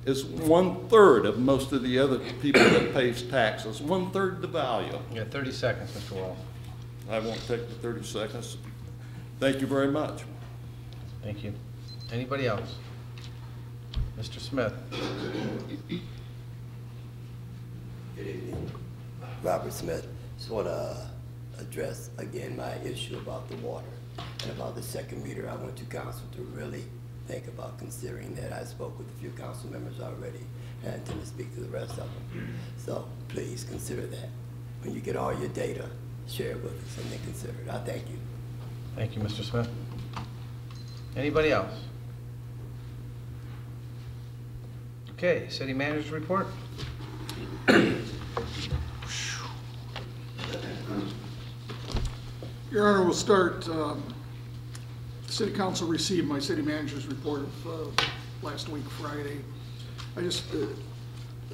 is 1/3 of most of the other people that pays taxes, 1/3 the value. You got 30 seconds, Mr. Wall. I won't take the 30 seconds. Thank you very much. Thank you. Anybody else? Mr. Smith. Good evening. Robert Smith. Just want to address again my issue about the water and about the second meter. I want you council to really think about considering that. I spoke with a few council members already and I intend to speak to the rest of them. So please consider that. When you get all your data, share it with us and then consider it. I thank you. Thank you, Mr. Smith. Anybody else? Okay, city manager's report. Your Honor, we'll start. The City Council received my city manager's report of last week, Friday.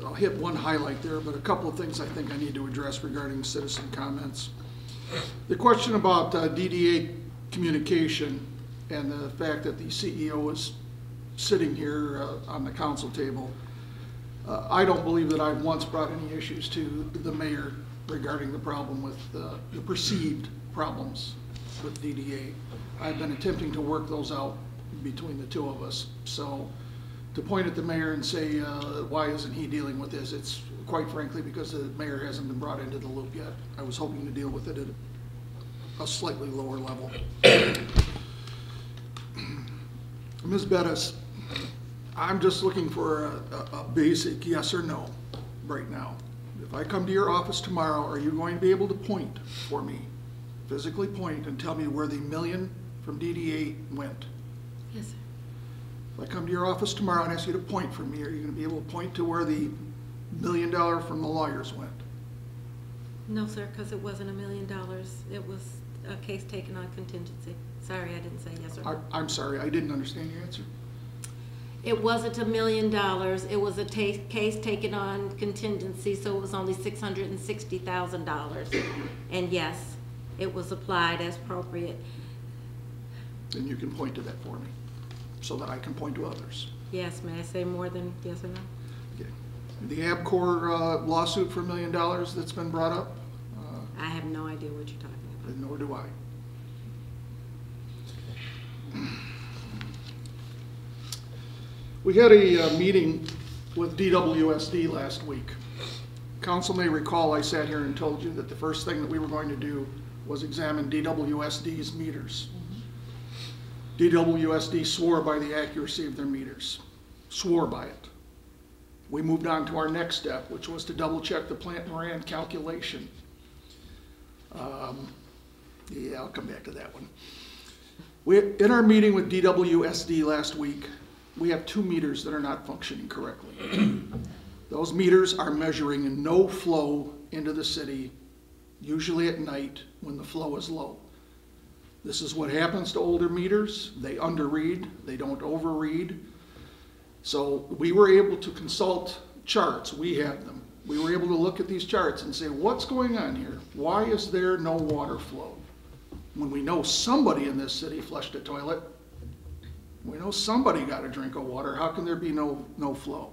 I'll hit one highlight there, but a couple of things I think I need to address regarding citizen comments. The question about DDA communication and the fact that the CEO is sitting here on the council table. I don't believe that I've once brought any issues to the mayor regarding the problem with the perceived problems with DDA. I've been attempting to work those out between the two of us. So to point at the mayor and say, why isn't he dealing with this? It's quite frankly because the mayor hasn't been brought into the loop yet. I was hoping to deal with it at a slightly lower level. Ms. Bettis, I'm just looking for a basic yes or no right now. If I come to your office tomorrow, are you going to be able to point for me, physically point and tell me where the $1 million from DDA went? Yes, sir. If I come to your office tomorrow and ask you to point for me, are you going to be able to point to where the $1 million from the lawyers went? No, sir, because it wasn't $1 million. It was a case taken on contingency. Sorry, I didn't say yes or no. I'm sorry, I didn't understand your answer. It wasn't $1 million. It was a case taken on contingency, so it was only $660,000. And yes, it was applied as appropriate. Then you can point to that for me, so that I can point to others. Yes, may I say more than yes or no? Okay. The ABCOR lawsuit for $1 million that's been brought up? I have no idea what you're talking about. And nor do I. We had a meeting with DWSD last week. Council may recall I sat here and told you that the first thing that we were going to do was examine DWSD's meters. DWSD swore by the accuracy of their meters, swore by it. We moved on to our next step, which was to double check the Plant Moran calculation. Yeah, I'll come back to that one. In our meeting with DWSD last week, we have 2 meters that are not functioning correctly. Those meters are measuring no flow into the city, usually at night when the flow is low. This is what happens to older meters. They underread, they don't overread. So we were able to consult charts, we have them. We were able to look at these charts and say, what's going on here? Why is there no water flow? When we know somebody in this city flushed a toilet, we know somebody got a drink of water, how can there be no flow?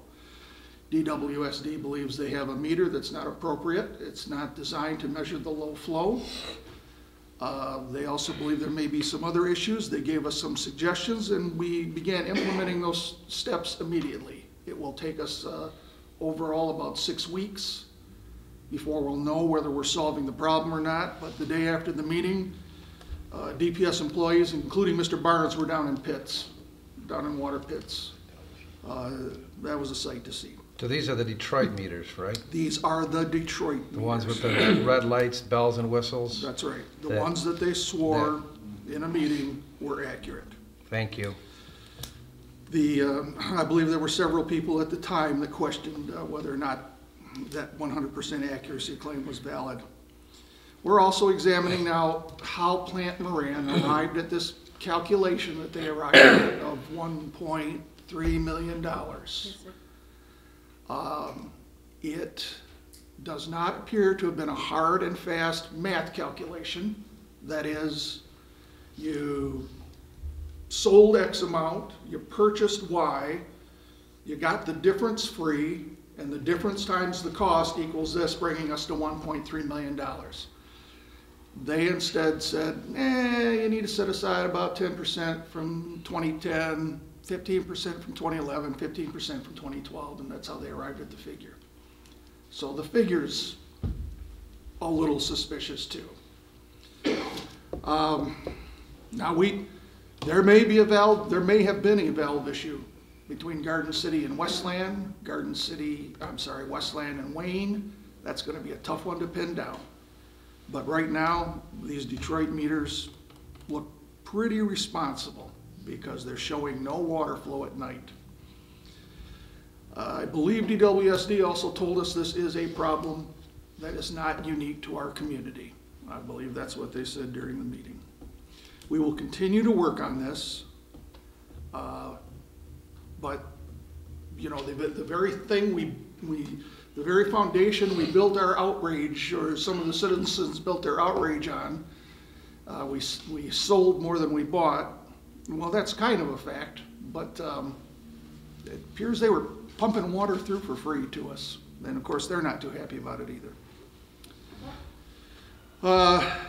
DWSD believes they have a meter that's not appropriate. It's not designed to measure the low flow. They also believe there may be some other issues. They gave us some suggestions and we began implementing those steps immediately. It will take us overall about 6 weeks before we'll know whether we're solving the problem or not. But the day after the meeting, DPS employees, including Mr. Barnes, were down in pits, down in water pits. That was a sight to see. So these are the Detroit meters, right? These are the Detroit meters. The ones with the red lights, bells and whistles? That's right. The ones that they swore in a meeting were accurate. Thank you. I believe there were several people at the time that questioned whether or not that 100% accuracy claim was valid. We're also examining now how Plant Moran arrived at this calculation that they arrived at of $1.3 million. Yes, sir. It does not appear to have been a hard and fast math calculation. That is, you sold X amount, you purchased Y, you got the difference free, and the difference times the cost equals this, bringing us to $1.3 million. They instead said, you need to set aside about 10% from 2010, 15% from 2011, 15% from 2012, and that's how they arrived at the figure. So the figure's a little suspicious too. Now there may have been a valve issue between Garden City and Westland, Westland and Wayne. That's going to be a tough one to pin down. But right now, these Detroit meters look pretty responsible because they're showing no water flow at night. I believe DWSD also told us this is a problem that is not unique to our community. I believe that's what they said during the meeting. We will continue to work on this, but, you know, the very thing the very foundation we built our outrage, or some of the citizens built their outrage on, we sold more than we bought. Well, that's kind of a fact, but it appears they were pumping water through for free to us. And of course, they're not too happy about it either.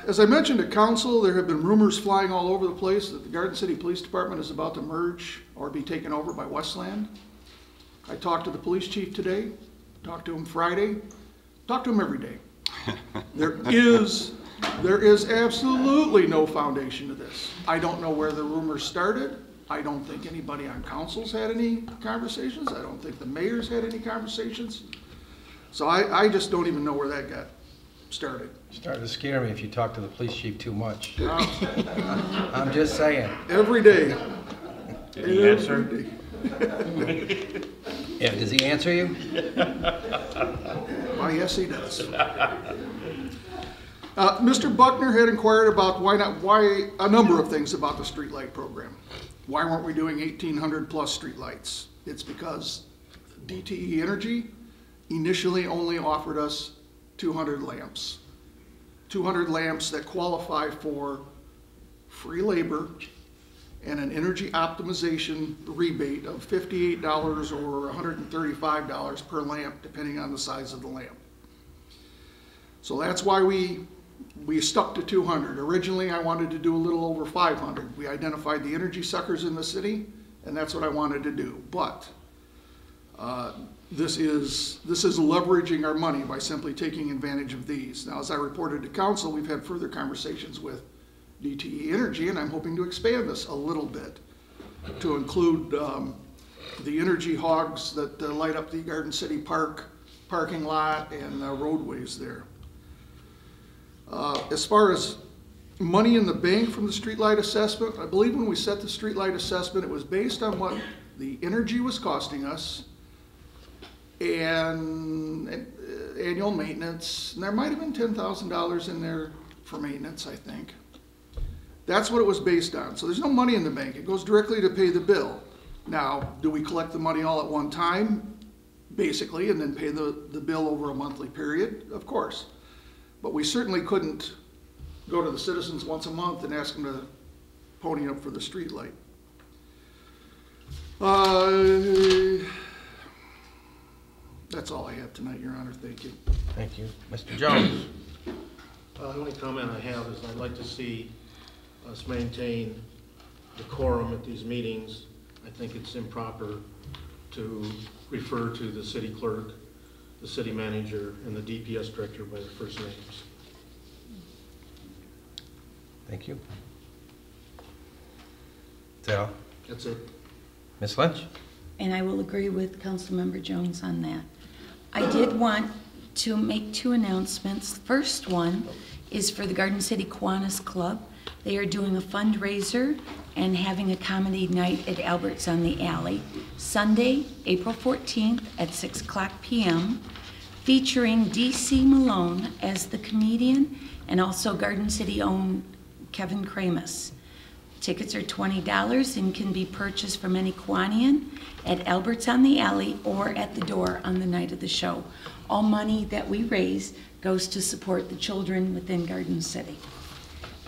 As I mentioned to council, there have been rumors flying all over the place that the Garden City Police Department is about to merge or be taken over by Westland. I talked to the police chief today, talked to him Friday, talked to him every day. There is absolutely no foundation to this. I don't know where the rumors started. I don't think anybody on council's had any conversations. I don't think the mayor's had any conversations. So I just don't even know where that got started. Started to scare me if you talk to the police chief too much. I'm just saying. Every day. Did he answer? Yeah, does he answer you? Why, yes, he does. Mr. Buckner had inquired about why a number of things about the streetlight program. Why weren't we doing 1,800 plus streetlights? It's because DTE Energy initially only offered us 200 lamps. 200 lamps that qualify for free labor and an energy optimization rebate of $58 or $135 per lamp, depending on the size of the lamp. So that's why we stuck to 200. Originally, I wanted to do a little over 500. We identified the energy suckers in the city, and that's what I wanted to do. But this is leveraging our money by simply taking advantage of these. Now, as I reported to council, we've had further conversations with DTE Energy, and I'm hoping to expand this a little bit to include the energy hogs that light up the Garden City Park parking lot and roadways there. As far as money in the bank from the streetlight assessment, I believe when we set the streetlight assessment, it was based on what the energy was costing us and annual maintenance. And there might have been $10,000 in there for maintenance, I think. That's what it was based on. So there's no money in the bank. It goes directly to pay the bill. Now, do we collect the money all at one time, basically, and then pay the bill over a monthly period? Of course. But we certainly couldn't go to the citizens once a month and ask them to pony up for the street light. That's all I have tonight, Your Honor. Thank you. Thank you. Mr. Jones? The only comment I have is I'd like to see us maintain decorum at these meetings. I think it's improper to refer to the city clerk, the city manager, and the DPS director by their first names. Thank you. Is that all? That's it. Ms. Lynch? And I will agree with Councilmember Jones on that. I did want to make two announcements. The first one is for the Garden City Kiwanis Club. They are doing a fundraiser and having a comedy night at Albert's on the Alley, Sunday, April 14th at 6:00 p.m., featuring D.C. Malone as the comedian and also Garden City owned Kevin Kramus. Tickets are $20 and can be purchased from any Kiwanian at Albert's on the Alley or at the door on the night of the show. All money that we raise goes to support the children within Garden City.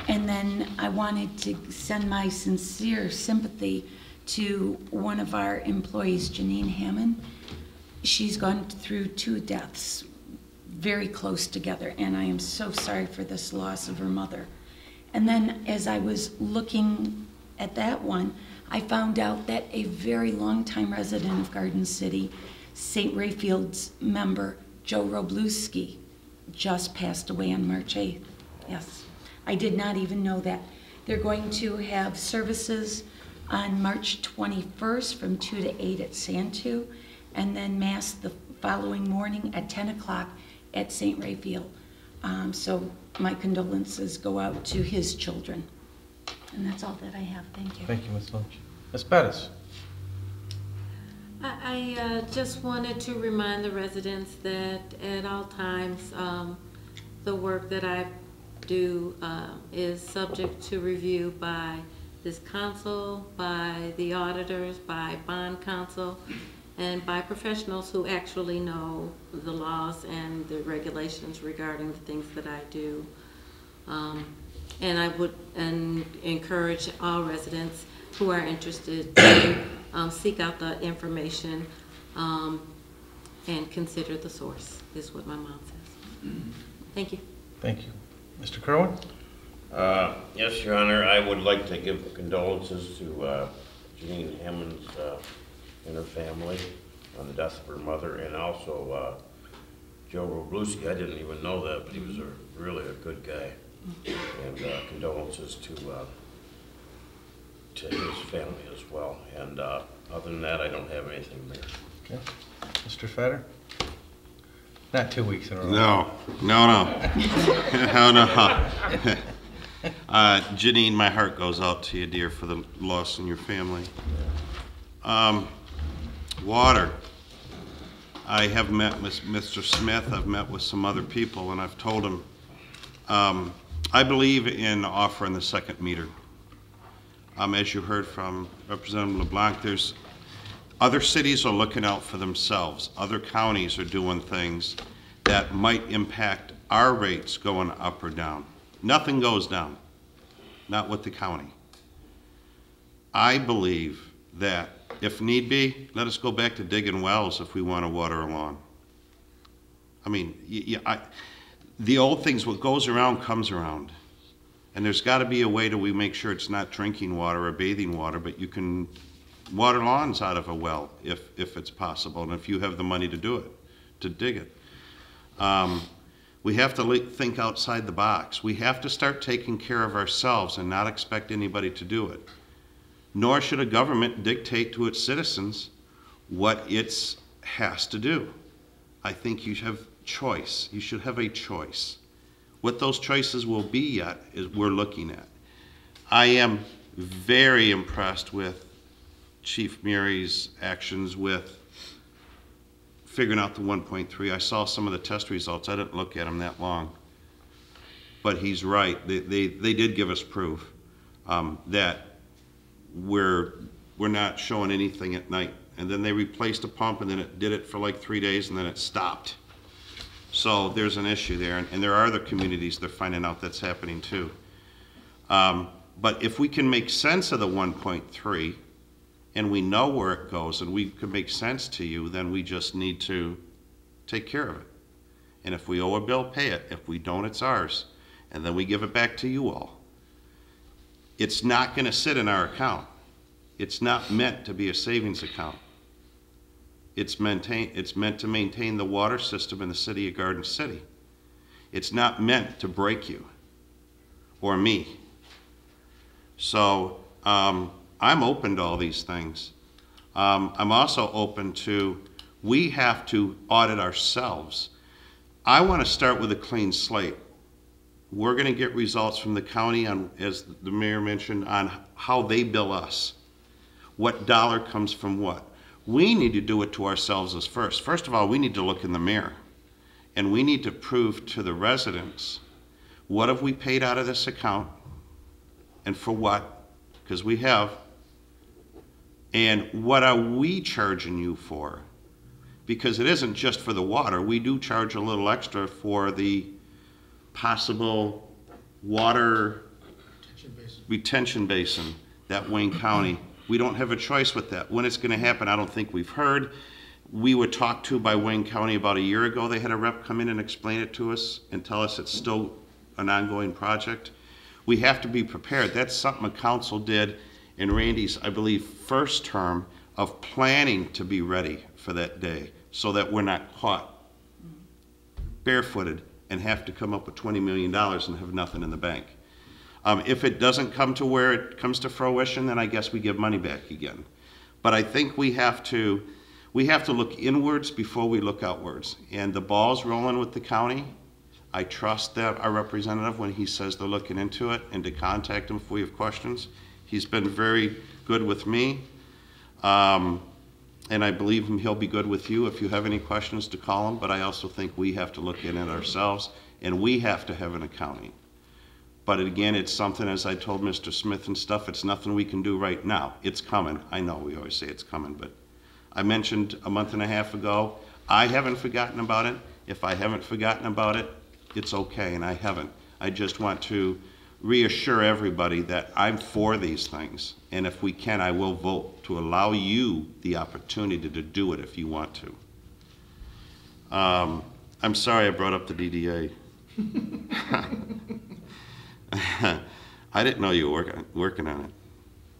And then I wanted to send my sincere sympathy to one of our employees, Janine Hammond. She's gone through 2 deaths very close together, and I am so sorry for this loss of her mother. And then as I was looking at that one, I found out that a very long-time resident of Garden City, St. Rayfield's member, Joe Robluski, just passed away on March 8th. Yes, I did not even know that. They're going to have services on March 21st from 2 to 8 at Santu, and then Mass the following morning at 10 o'clock at St. Rayfield. So my condolences go out to his children. And that's all that I have. Thank you. Thank you, Ms. Lynch. Ms. Bettis? I just wanted to remind the residents that at all times, the work that I've do is subject to review by this council, by the auditors, by bond counsel, and by professionals who actually know the laws and the regulations regarding the things that I do. And I would encourage all residents who are interested to seek out the information and consider the source, is what my mom says. Thank you. Thank you. Mr. Kerwin? Yes, Your Honor, I would like to give condolences to Janine Hammond's and her family on the death of her mother, and also Joe Robluski. I didn't even know that, but he was really a good guy. And condolences to his family as well. And other than that, I don't have anything, Mayor. Okay. Mr. Fetter? Not 2 weeks in a row. No. Janine, my heart goes out to you, dear, for the loss in your family. Water. I have met with Mr. Smith. I've met with some other people, and I've told him I believe in offering the second meter. As you heard from Representative LeBlanc, there's other cities are looking out for themselves. Other counties are doing things that might impact our rates going up or down. Nothing goes down, not with the county. I believe that if need be, let us go back to digging wells if we want to water a lawn. I mean, the old things, what goes around comes around. And there's got to be a way that we make sure it's not drinking water or bathing water, but you can water lawns out of a well if it's possible, and if you have the money to do it, to dig it. We have to think outside the box. We have to start taking care of ourselves and not expect anybody to do it. Nor should a government dictate to its citizens what it has to do. I think you have choice. You should have a choice. What those choices will be yet is we're looking at. I am very impressed with Chief Murray's actions with figuring out the 1.3. I saw some of the test results. I didn't look at them that long. But he's right. They did give us proof that we're not showing anything at night. And then they replaced a pump, and then it did it for like 3 days, and then it stopped. So there's an issue there, and there are other communities that are finding out that's happening too. But if we can make sense of the 1.3, and we know where it goes, and we can make sense to you, then we just need to take care of it. And if we owe a bill, pay it. If we don't, it's ours. And then we give it back to you all. It's not going to sit in our account. It's not meant to be a savings account. It's meant to maintain the water system in the city of Garden City. It's not meant to break you or me. So I'm open to all these things. I'm also open to, we have to audit ourselves. I want to start with a clean slate. We're going to get results from the county on, as the mayor mentioned, on how they bill us. What dollar comes from what. We need to do it to ourselves as first. First of all, we need to look in the mirror, and we need to prove to the residents, what have we paid out of this account, and for what, because we have, and what are we charging you for? Because it isn't just for the water. We do charge a little extra for the possible water retention basin that Wayne County. We don't have a choice with that. When it's going to happen, I don't think we've heard. We were talked to by Wayne County about a year ago. They had a rep come in and explain it to us and tell us it's still an ongoing project. We have to be prepared. That's something a council did in Randy's, I believe, first term of planning to be ready for that day so that we're not caught barefooted and have to come up with $20 million and have nothing in the bank. If it doesn't come to where it comes to fruition, then I guess we give money back again. But I think we have to look inwards before we look outwards. And the ball's rolling with the county. I trust that our representative, when he says they're looking into it, and to contact him if we have questions. He's been very good with me. And I believe he'll be good with you if you have any questions to call him. But I also think we have to look in it ourselves, and we have to have an accounting. But again, it's something, as I told Mr. Smith and stuff, it's nothing we can do right now. It's coming. I know we always say it's coming, but I mentioned a month and a half ago, I haven't forgotten about it. If I haven't forgotten about it, it's okay, and I haven't. I just want to reassure everybody that I'm for these things, and if we can, I will vote to allow you the opportunity to do it if you want to. I'm sorry I brought up the DDA. I didn't know you were working on it.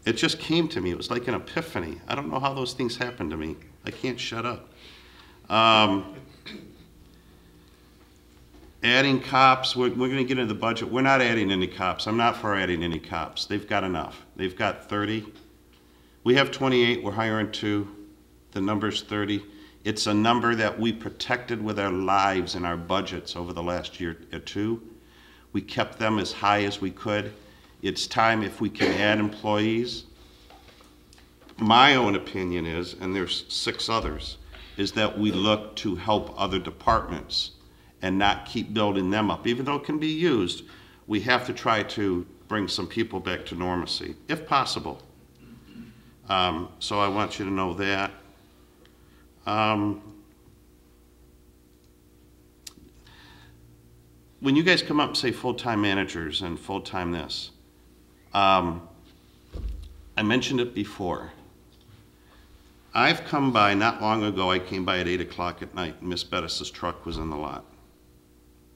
It just came to me. It was like an epiphany. I don't know how those things happen to me. I can't shut up. Adding cops, we're going to get into the budget. We're not adding any cops. I'm not for adding any cops. They've got enough. They've got 30. We have 28. We're hiring 2. The number's 30. It's a number that we protected with our lives and our budgets over the last year or 2. We kept them as high as we could. It's time, if we can add employees. My own opinion is, and there's 6 others, is that we look to help other departments and not keep building them up. Even though it can be used, we have to try to bring some people back to normalcy, if possible. So I want you to know that. When you guys come up and say full-time managers and full-time this, I mentioned it before. I've come by, not long ago, I came by at 8 o'clock at night, and Miss Bettis's truck was in the lot.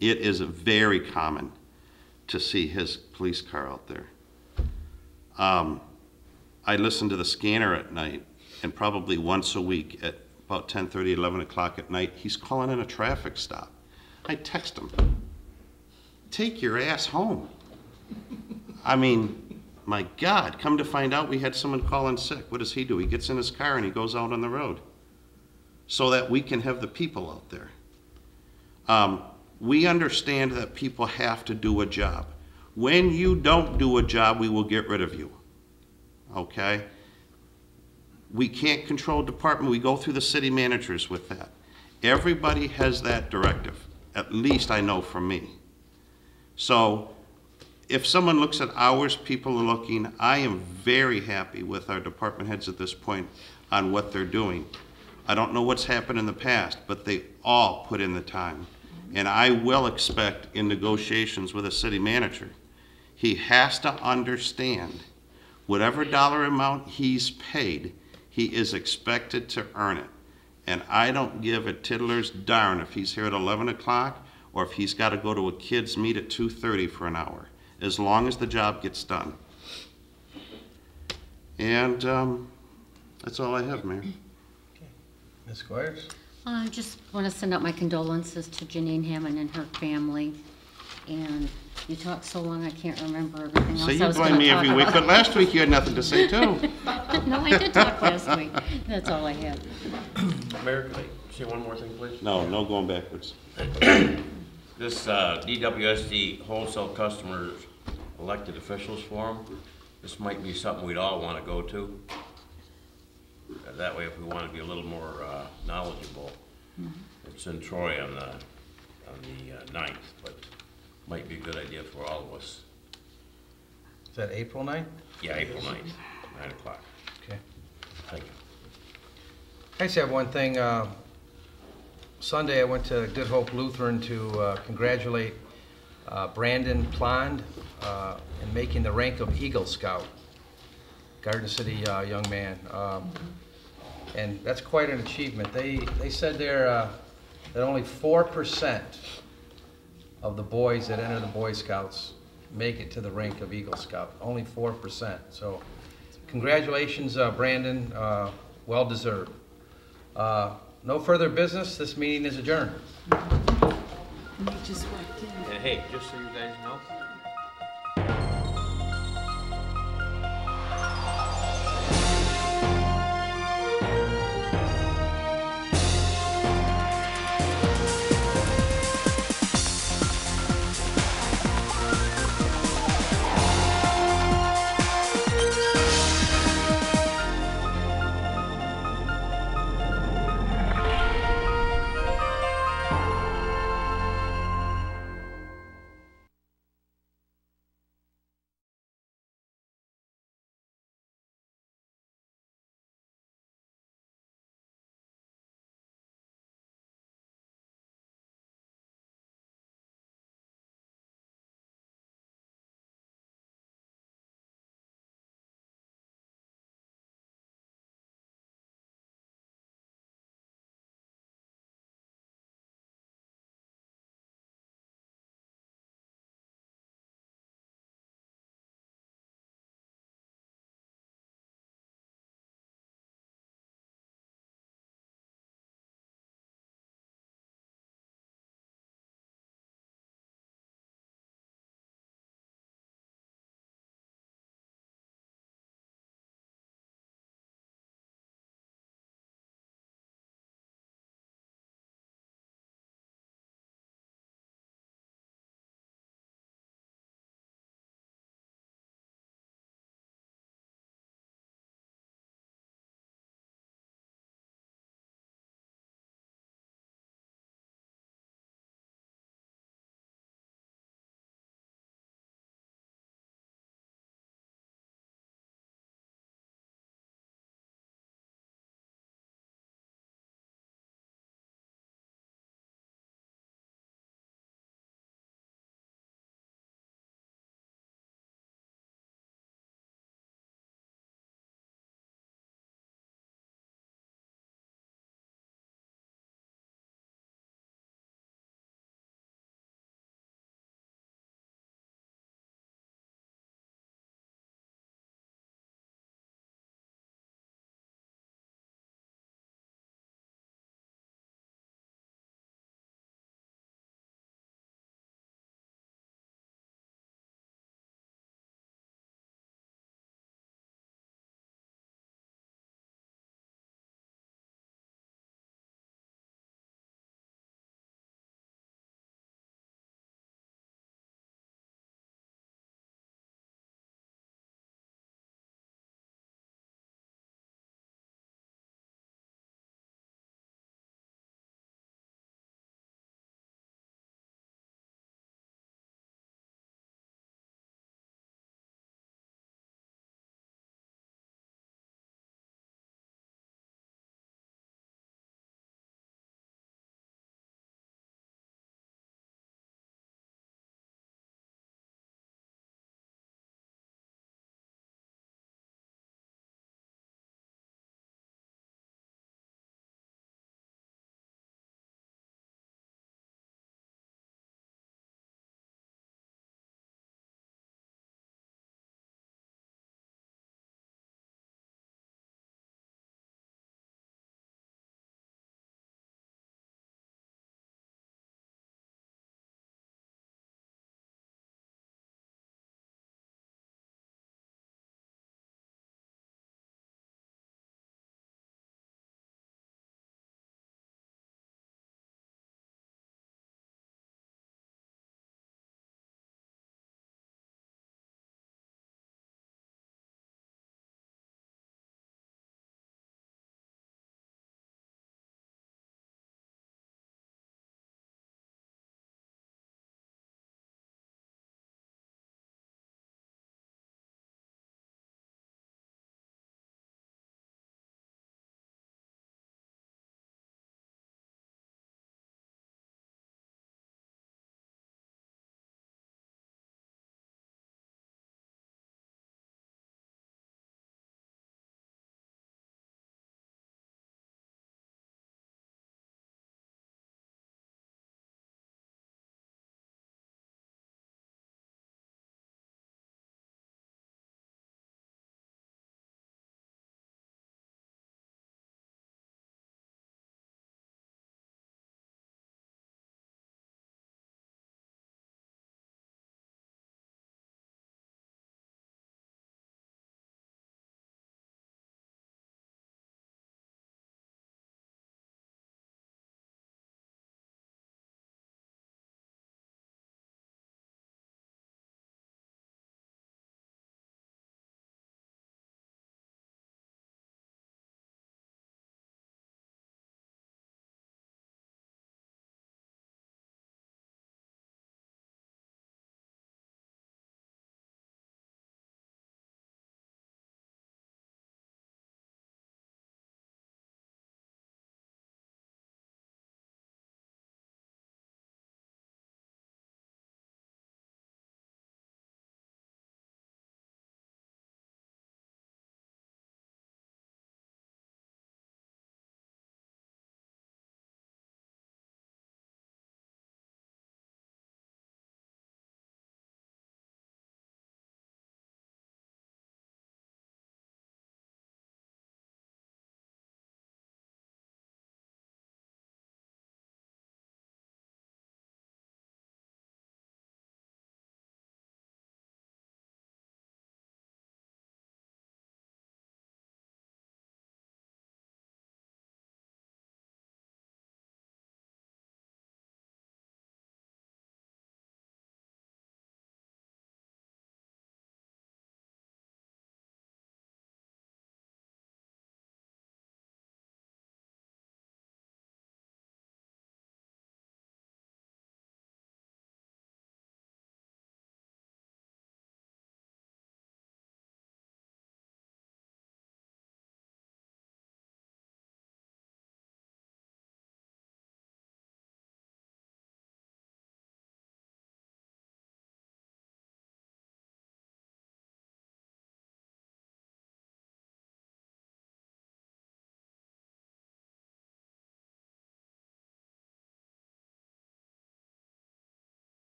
It is very common to see his police car out there. I listen to the scanner at night, and probably once a week at about 10:30, 11 o'clock at night, he's calling in a traffic stop. I text him, take your ass home. I mean, my God, come to find out we had someone call in sick. What does he do? He gets in his car and he goes out on the road so that we can have the people out there. We understand that people have to do a job. When you don't do a job, we will get rid of you, okay? We can't control department. We go through the city managers with that. Everybody has that directive, at least I know from me. So if someone looks at hours people are looking, I am very happy with our department heads at this point on what they're doing. I don't know what's happened in the past, but they all put in the time. And I will expect in negotiations with a city manager, he has to understand whatever dollar amount he's paid, he is expected to earn it. And I don't give a tiddler's darn if he's here at 11 o'clock or if he's got to go to a kid's meet at 2:30 for an hour, as long as the job gets done. And that's all I have, Mayor. Ms. Squires? I just want to send out my condolences to Janine Hammond and her family. And you talked so long, I can't remember everything else. So I you was blame gonna me talk every week, about. but last week you had nothing to say too. No, I did talk last week. That's all I had. Mayor, can I say one more thing, please? No going backwards. This DWSD wholesale customers elected officials forum, this might be something we'd all want to go to. That way, if we want to be a little more knowledgeable. It's in Troy on the 9th, but might be a good idea for all of us. Is that April 9th? Yeah, April 9th, 9 o'clock. Okay. Thank you. I just have one thing. Sunday I went to Good Hope Lutheran to congratulate Brandon Plond in making the rank of Eagle Scout. Garden City young man. And that's quite an achievement. They said there that only 4% of the boys that enter the Boy Scouts make it to the rank of Eagle Scout. Only 4%. So congratulations, Brandon. Well deserved. No further business. This meeting is adjourned. Just walked in. And hey, just so you guys know,